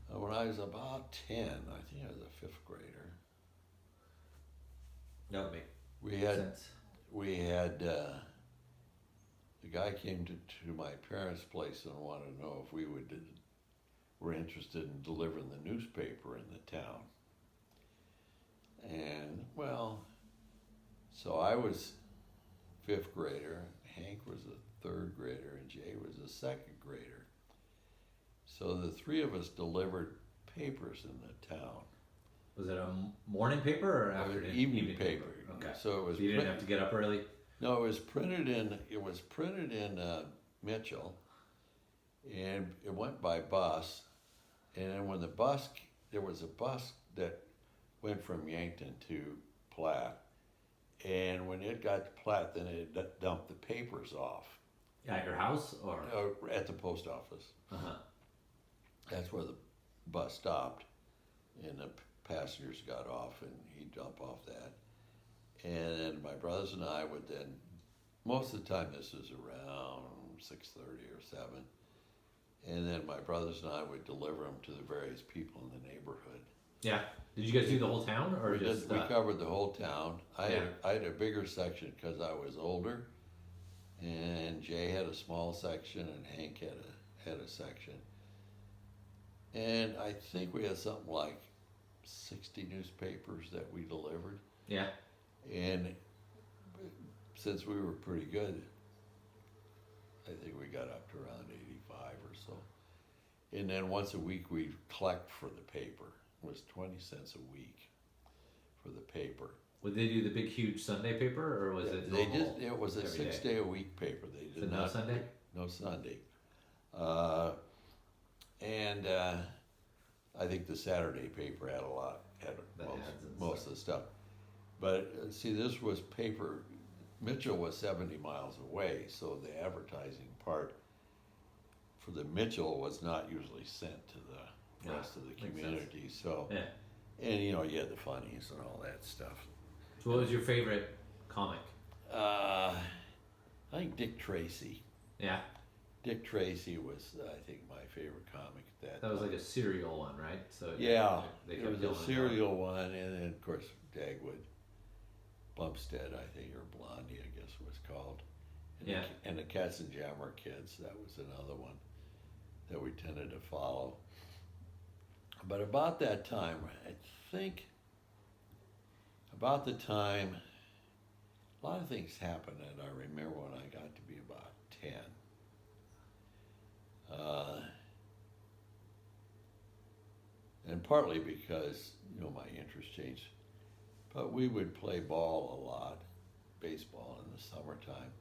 When I was about 10, I think I was a 5th grader. That would make We had sense. the guy came to my parents' place and wanted to know if we were interested in delivering the newspaper in the town. And well, so I was 5th grader, Hank was a 3rd grader, and Jay was a 2nd grader. So the three of us delivered papers in the town. Was it a morning paper or It was afternoon? an evening paper. Okay. So it was. So you didn't have to get up early? No, it was printed in Mitchell, and it went by bus. And then when there was a bus that went from Yankton to Platte, and when it got to Platte, then it dumped the papers off At your house or? at the post office. Uh-huh. That's where the bus stopped, and the passengers got off, and he'd dump off that. And then my brothers and I would then, most of the time this is around 6:30 or 7, and then my brothers and I would deliver them to the various people in the neighborhood. Yeah. Did you guys do the whole town or We just? covered the whole town. I Yeah. had a bigger section because I was older, and Jay had a small section, and Hank had a section. And I think we had something like 60 newspapers that we delivered. Yeah. And since we were pretty good, I think we got up to around 85 or so. And then once a week we'd collect for the paper. It was 20 cents a week for the paper. Would they do the big huge Sunday paper or was it They normal did. It was a every 6 day a week paper. They did So no not Sunday? No Sunday. And I think the Saturday paper had The ads and most of the stuff. But see, this was paper. Mitchell was 70 miles away, so the advertising part for the Mitchell was not usually sent to the rest of the makes community. So, Yeah. and you know, you had the funnies and all that stuff. So what was your favorite comic? I think Dick Tracy. Yeah. Dick Tracy was, I think, my favorite comic at that. That was like a serial one, right? So Yeah, they it kept was going a on. serial one, and then of course Dagwood, Bumstead, I think, or Blondie, I guess it was called. And Yeah. and the Cats and Jammer Kids, that was another one that we tended to follow. But about that time, I think, about the time, a lot of things happened, and I remember when I got to be about 10. And partly because, you know, my interest changed. But we would play ball a lot, baseball in the summertime,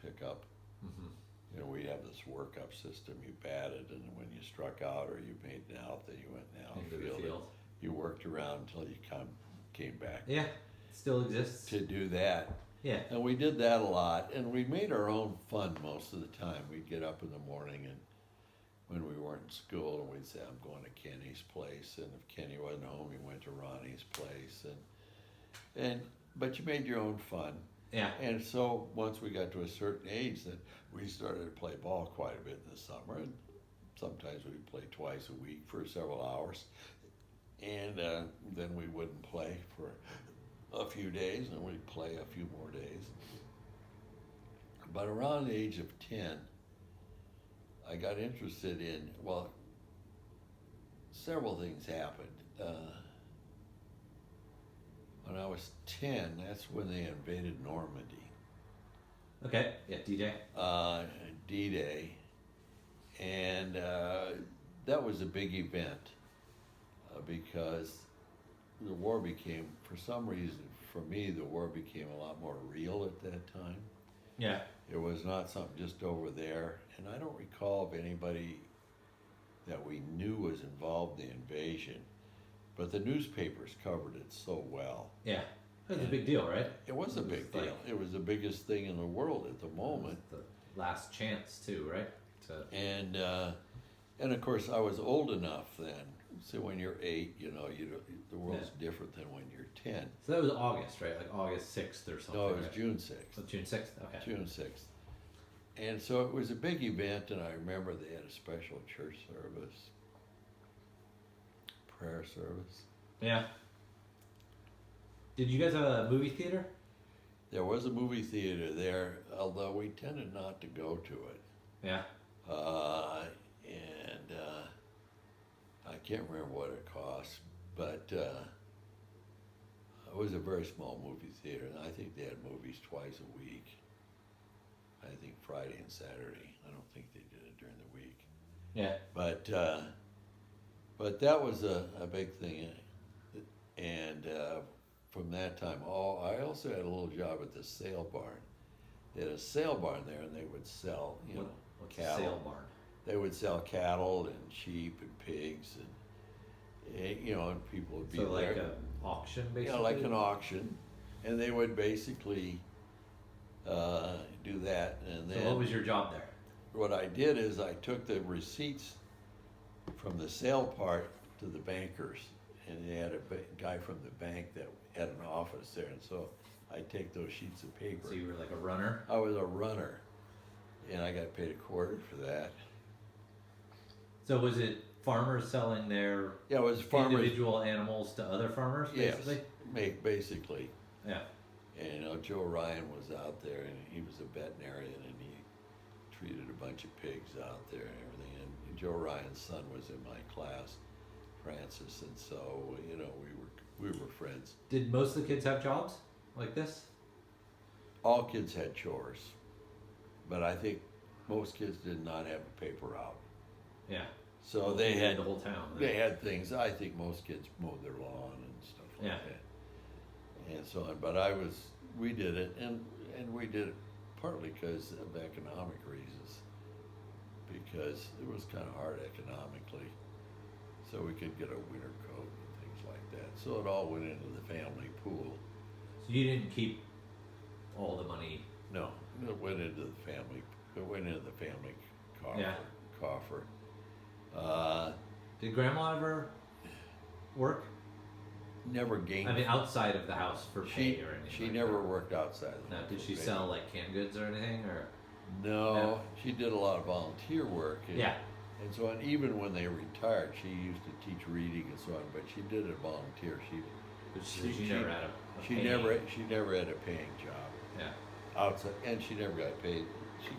pick up. Mhm. You know, we'd have this workup system. You batted, and when you struck out or you made an out, then you went in the Into the outfield. field. You worked around until you came back Yeah. It still exists. to do that. Yeah. And we did that a lot, and we made our own fun most of the time. We'd get up in the morning and when we weren't in school, and we'd say, I'm going to Kenny's place, and if Kenny wasn't home, we went to Ronnie's place, but you made your own fun. Yeah. And so once we got to a certain age, then we started to play ball quite a bit in the summer, and sometimes we'd play twice a week for several hours, and then we wouldn't play for a few days, and we'd play a few more days. But around the age of 10, I got interested in, well, several things happened. When I was 10, that's when they invaded Normandy. Okay, yeah, D-Day. D-Day. And that was a big event because the war became, for some reason, for me, the war became a lot more real at that time. Yeah. It was not something just over there. And I don't recall of anybody that we knew was involved in the invasion. But the newspapers covered it so well. Yeah. It was a big deal, right? It was a big deal. It was the biggest thing in the world at the moment. The last chance, too, right? And of course, I was old enough then. So when you're 8, the world's different than when you're 10. So that was August, right? Like August 6th or something. No, it was right? June 6th. Oh, June 6th? Okay. June 6th. And so it was a big event, and I remember they had a special church service, prayer service. Yeah. Did you guys have a movie theater? There was a movie theater there, although we tended not to go to it. Yeah. And I can't remember what it cost, but it was a very small movie theater, and I think they had movies twice a week. I think Friday and Saturday. I don't think they did it during the week. Yeah. But that was a big thing, and from that time, I also had a little job at the sale barn. They had a sale barn there, and they would sell, What's cattle. a sale barn? They would sell cattle and sheep and pigs, and people would be so there. like an auction, basically. Yeah, like an auction, and they would basically do that. And then so what was your job there? What I did is I took the receipts from the sale part to the bankers, and they had a guy from the bank that had an office there, and so I'd take those sheets of paper. So you were like a runner? I was a runner, and I got paid $0.25 for that. So was it farmers selling their Yeah, it was farmers. individual animals to other farmers, basically? Yes, basically. Yeah. And Joe Ryan was out there, and he was a veterinarian, and he treated a bunch of pigs out there and everything. And Joe Ryan's son was in my class, Francis, and so we were friends. Did most of the kids have jobs like this? All kids had chores, but I think most kids did not have a paper route. Yeah. So they had the whole town. They had things. I think most kids mowed their lawn and stuff like that, and so on. But we did it, and we did it partly because of economic reasons, because it was kind of hard economically, so we could get a winter coat and things like that. So it all went into the family pool. So you didn't keep all the money? No, it went into the family. It went into the family coffer. Yeah. Coffer. Did Grandma ever work? Never gained. I mean, outside of the house for pay or anything? She like never that? worked outside. No, did she sell like canned goods or anything, or? No, she did a lot of volunteer work. Yeah. And so on, even when they retired, she used to teach reading and so on, but she did it volunteer. She never had a she never had a paying job. Yeah. Outside, and she never got paid.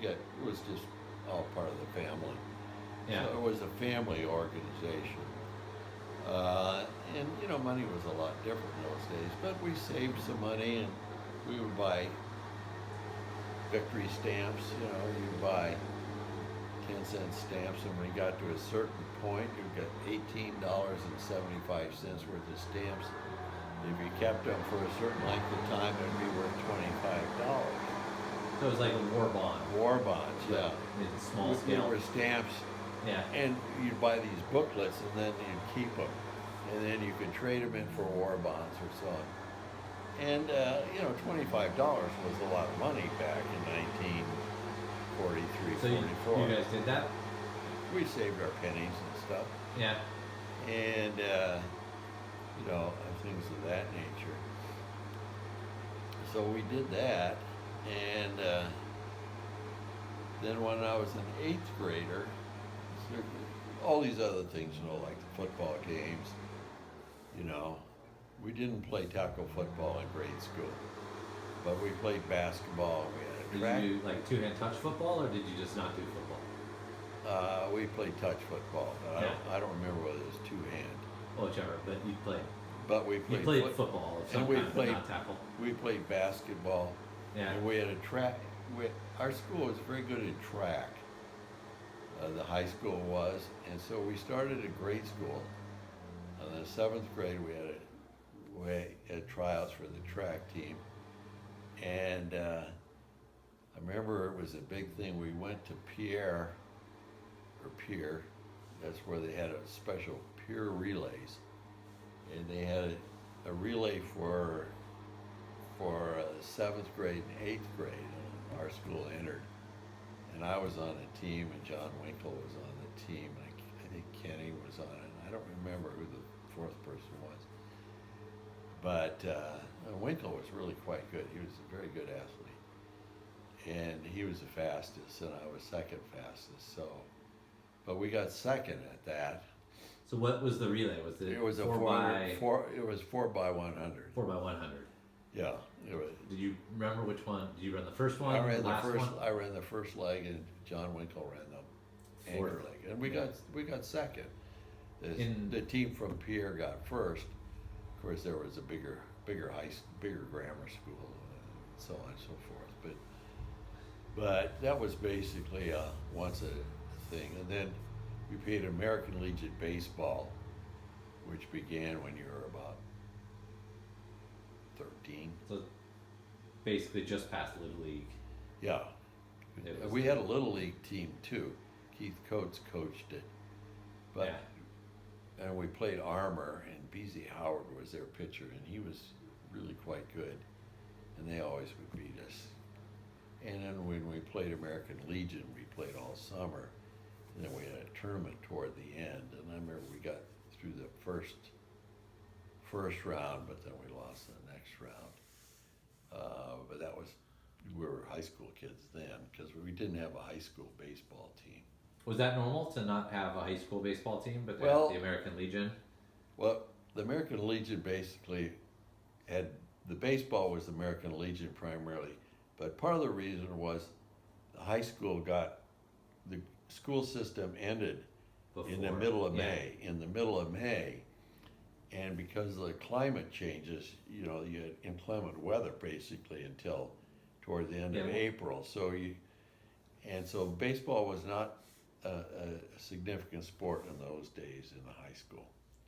It was just all part of the family. Yeah. So it was a family organization. And money was a lot different in those days, but we saved some money, and we would buy victory stamps. You'd buy 10-cent stamps, and when you got to a certain point, you got $18.75 worth of stamps. If you kept them for a certain length of time, it'd be worth $25. So it was like a war bond. War bonds, yeah. In small They scale. were stamps. Yeah. And you'd buy these booklets, and then you'd keep them, and then you could trade them in for war bonds or so on. And $25 was a lot of money back in 1943, So 44. you guys did that? we saved our pennies and stuff, Yeah. and things of that nature. So we did that, and then when I was an eighth grader, all these other things, like the football games, we didn't play tackle football in grade school, but we played basketball. We had a track. Did you do like two-hand touch football, or did you just not do football? We played touch football, but Yeah. I don't remember whether it was two hand. Well, whichever, but you played. But we You played, played football of some and we kind, but played- not tackle. We played basketball, Yeah. and we had a track. Our school was very good at track. The high school was, and so we started at grade school. In the seventh grade, we had tryouts for the track team, and I remember it was a big thing. We went to Pierre. That's where they had a special Pierre relays, and they had a relay for seventh grade and eighth grade. And our school entered, and I was on the team, and John Winkle was on the team. And I think Kenny was on it. I don't remember who the fourth person was, but Winkle was really quite good. He was a very good athlete, and he was the fastest, and I was second fastest. So, but we got second at that. So what was the relay? Was it? It was a 4 It was 4x100. 4x100. Yeah, it was. Did you remember which one? Did you run the first one? I ran the last first. one? I ran the first leg, and John Winkle ran the anchor Fourth. leg, and we got second. The team from Pierre got first. Of course, there was a bigger grammar school, and so on and so forth. But that was basically once a thing, and then we played American Legion baseball, which began when you were about 13. So basically just past Little League. Yeah. It was- We had a little league team too. Keith Coates coached it. But and we played Armour, and B.Z. Howard was their pitcher, and he was really quite good. And they always would beat us. And then when we played American Legion, we played all summer. And then we had a tournament toward the end, and I remember we got through the first round, but then we lost the next round. But that was, we were high school kids then, because we didn't have a high school baseball team. Was that normal to not have a high school baseball team, but to Well- have the American Legion? Well, the American Legion basically had, the baseball was the American Legion primarily, but part of the reason was the high school the school system ended in the middle of May. In the middle of May, and because of the climate changes, you had inclement weather basically until toward the end of April. So baseball was not a significant sport in those days in the high school.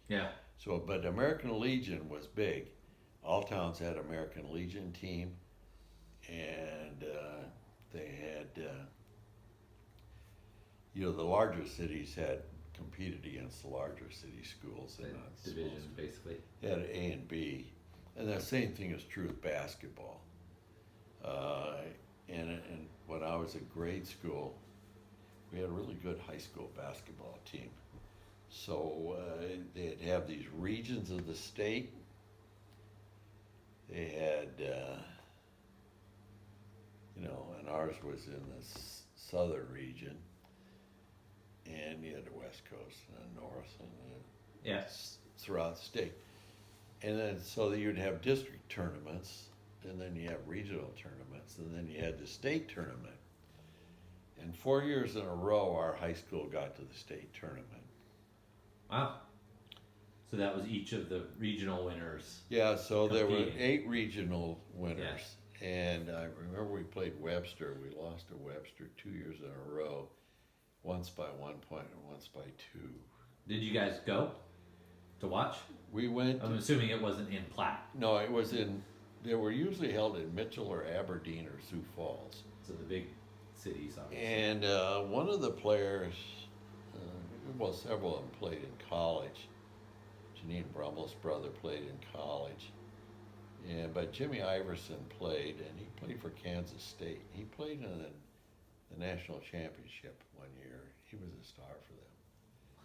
Yeah. So, but American Legion was big. All towns had American Legion team, and they had, the larger cities had competed against the larger city schools. Division, basically. They had A and B, and the same thing is true with basketball. And when I was at grade school, we had a really good high school basketball team. So they'd have these regions of the state. They had, and ours was in the southern region, and you had the west coast and the north, and throughout the state. And then so you'd have district tournaments, and then you have regional tournaments, and then you had the state tournament. And 4 years in a row, our high school got to the state tournament. Wow. So that was each of the regional winners. Yeah, so there were competing. 8 regional winners. And I remember we played Webster. We lost to Webster 2 years in a row, once by 1 point and once by 2. Did you guys go to watch? We went. I'm assuming it wasn't in Platte. No, it was in. They were usually held in Mitchell or Aberdeen or Sioux Falls. So the big cities, obviously. And one of the players, several of them played in college. Janine Brummel's brother played in college. But Jimmy Iverson played, and he played for Kansas State. He played in the national championship one year. He was a star for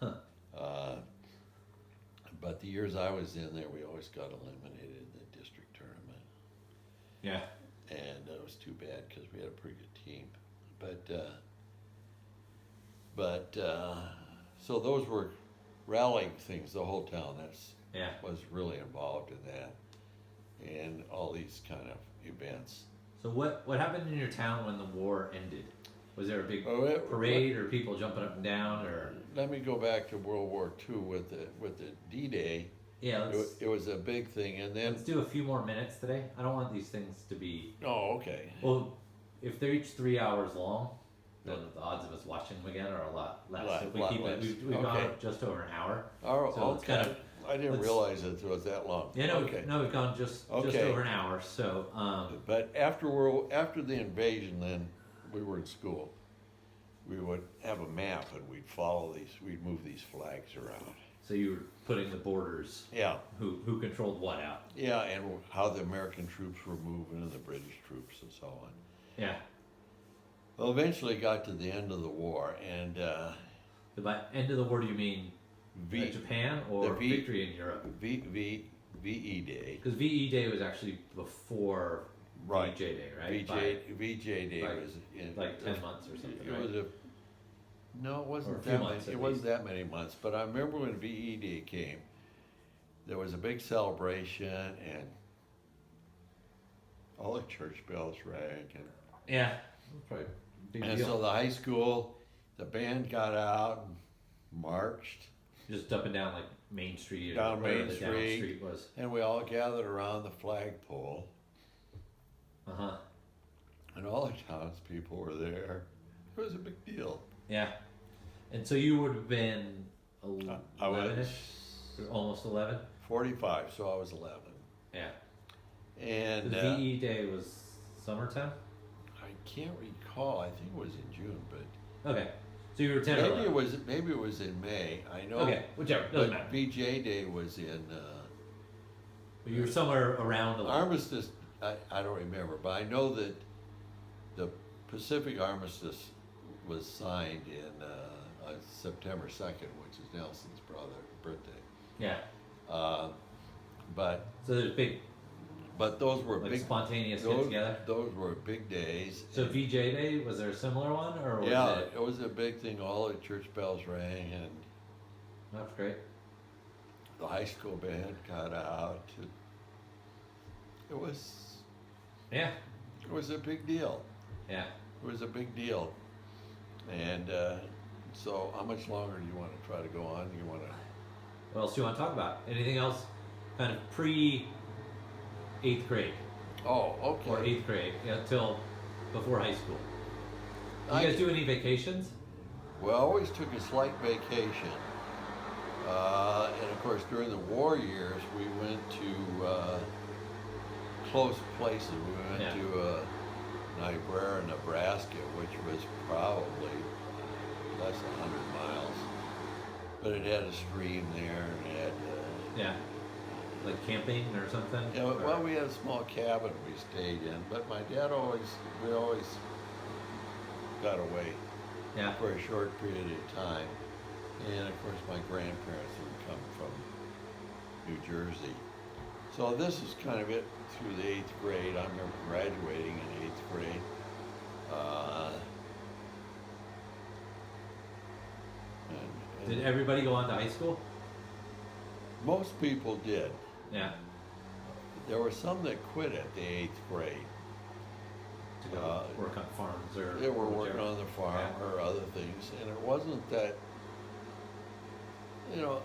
them. Huh. But the years I was in there, we always got eliminated in the district tournament. Yeah. And it was too bad because we had a pretty good team. So those were rallying things, the whole town was really involved in that. And all these kind of events. So what happened in your town when the war ended? Was there a big parade or people jumping up and down or? Let me go back to World War II with the D-Day. Yeah, it was a big thing, and then let's do a few more minutes today. I don't want these things to be. Oh, okay. Well, if they're each 3 hours long, then the odds of us watching them again are a lot less. If we keep less. it, we've gone just over an hour. Oh, so okay. it's kind of, I didn't realize it was that long. Yeah, no, okay. No, we've gone just over an hour. So, but after the invasion, then we were in school. We would have a map and we'd follow these. We'd move these flags around. So you were putting the borders. Yeah. Who controlled what out? Yeah, and how the American troops were moving and the British troops and so on. Yeah. Well, eventually got to the end of the war, and by end of the war, do you mean Japan or victory in Europe? VE Day. Because VE Day was actually before VJ Day, right? VJ Day was in like 10 months or something. No, it wasn't that many. It wasn't that many months. But I remember when VE Day came, there was a big celebration, and all the church bells rang, and yeah, probably big and deal. so the high school, the band got out and marched. Just up and down like Main Street. Down Main Street. Down Street was. And we all gathered around the flagpole. And all the townspeople were there. It was a big deal. Yeah. And so you would have been 11-ish? Almost 11? 45, so I was 11. Yeah. And the VE Day was summertime? I can't recall. I think it was in June, but okay. So you were 10 maybe or 11. Maybe it was in May. I know. Okay, whichever. Doesn't matter. VJ Day was in. But you were somewhere around 11. Armistice. I don't remember, but I know that the Pacific Armistice was signed in September 2nd, which is Nelson's birthday. Yeah. But so there's big. But those were like big spontaneous get together. Those were big days. So VJ Day, was there a similar one, or was it was a big thing. All the church bells rang, and that's great. The high school band got out. It was. Yeah. It was a big deal. Yeah. It was a big deal, and so how much longer do you want to try to go on? You want to? What else do you want to talk about? Anything else? Kind of pre 8th grade. Oh, okay. Or 8th grade, till before high school. Did you guys do any vacations? We always took a slight vacation. And of course, during the war years, we went to close places. We went to Niobrara, Nebraska, which was probably less than 100 miles. But it had a stream there, and it had... like camping or something? Yeah, well, we had a small cabin we stayed in, but my dad we always got away for a short period of time. And of course, my grandparents would come from New Jersey. So this is kind of it through the 8th grade. I remember graduating in 8th grade. Did everybody go on to high school? Most people did. Yeah. There were some that quit at the 8th grade. To go work on farms or... They were working on the farm or other things. And it wasn't that,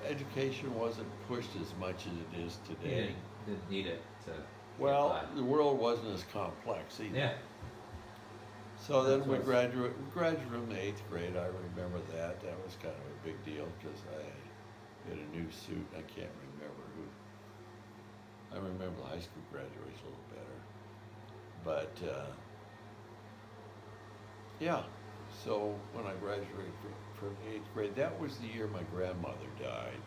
education wasn't pushed as much as it is today. You didn't need it to... Well, the world wasn't as complex either. Yeah. So then we graduated from the 8th grade. I remember that. That was kind of a big deal because I had a new suit. I can't remember who. I remember the high school graduation a little better. But, so when I graduated from 8th grade, that was the year my grandmother died.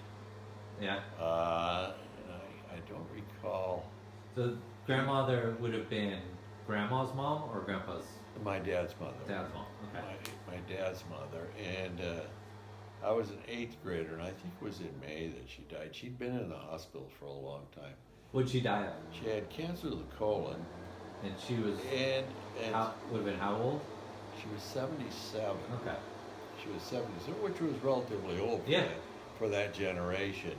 Yeah. And I don't recall. So grandmother would have been grandma's mom or grandpa's My dad's mother. dad's mom? Okay. My dad's mother. And I was an 8th grader, and I think it was in May that she died. She'd been in the hospital for a long time. What'd she die of? She had cancer of the colon. And she was, And would have been how old? she was 77. Okay. She was 77, which was relatively old Yeah. for that generation.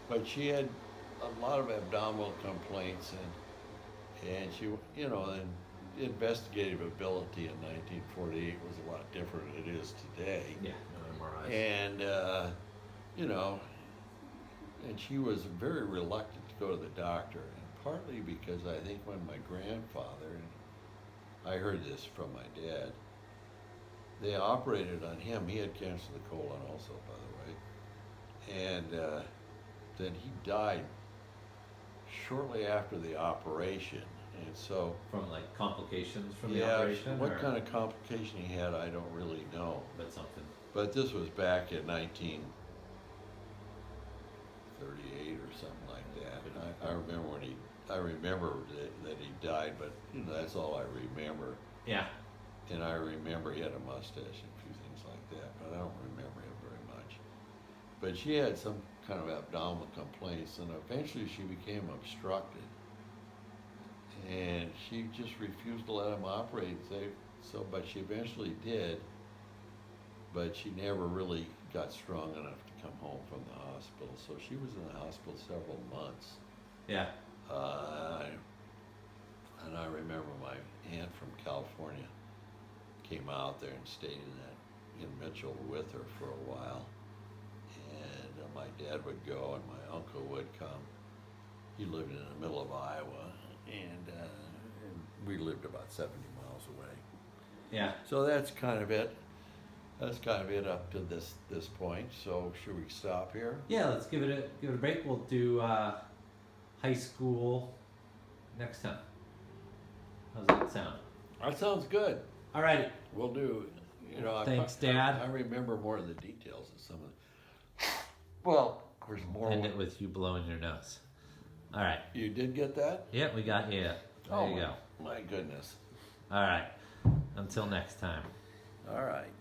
But she had a lot of abdominal complaints, and she, you know, and investigative ability in 1948 was a lot different than it is today. Yeah, no MRIs. And, you know, and she was very reluctant to go to the doctor, and partly because I think when my grandfather, and I heard this from my dad, they operated on him. He had cancer of the colon also, by the way. And then he died shortly after the operation. And so, From like complications from the yeah, operation? what or- kind of complication he had, I don't really know. But something. But this was back in 1938 or something like that. And I remember I remember that he died, but you know, that's all I remember. Yeah. And I remember he had a mustache and a few things like that, but I don't remember him very much. But she had some kind of abdominal complaints, and eventually she became obstructed. And she just refused to let him operate. But she eventually did. But she never really got strong enough to come home from the hospital. So she was in the hospital several months. Yeah. And I remember my aunt from California came out there and stayed in Mitchell with her for a while. And my dad would go and my uncle would come. He lived in the middle of Iowa, and we lived about 70 miles away. Yeah. So that's kind of it. That's kind of it up to this point. So should we stop here? Yeah, let's give it a break. We'll do high school next time. How's that sound? That sounds good. All right. We'll do. You know, Thanks, Dad. I remember more of the details of some of the. Well, there's more. End it with you blowing your nose. All right. You did get that? Yeah, we got you. There you go. My goodness. All right. Until next time. All right.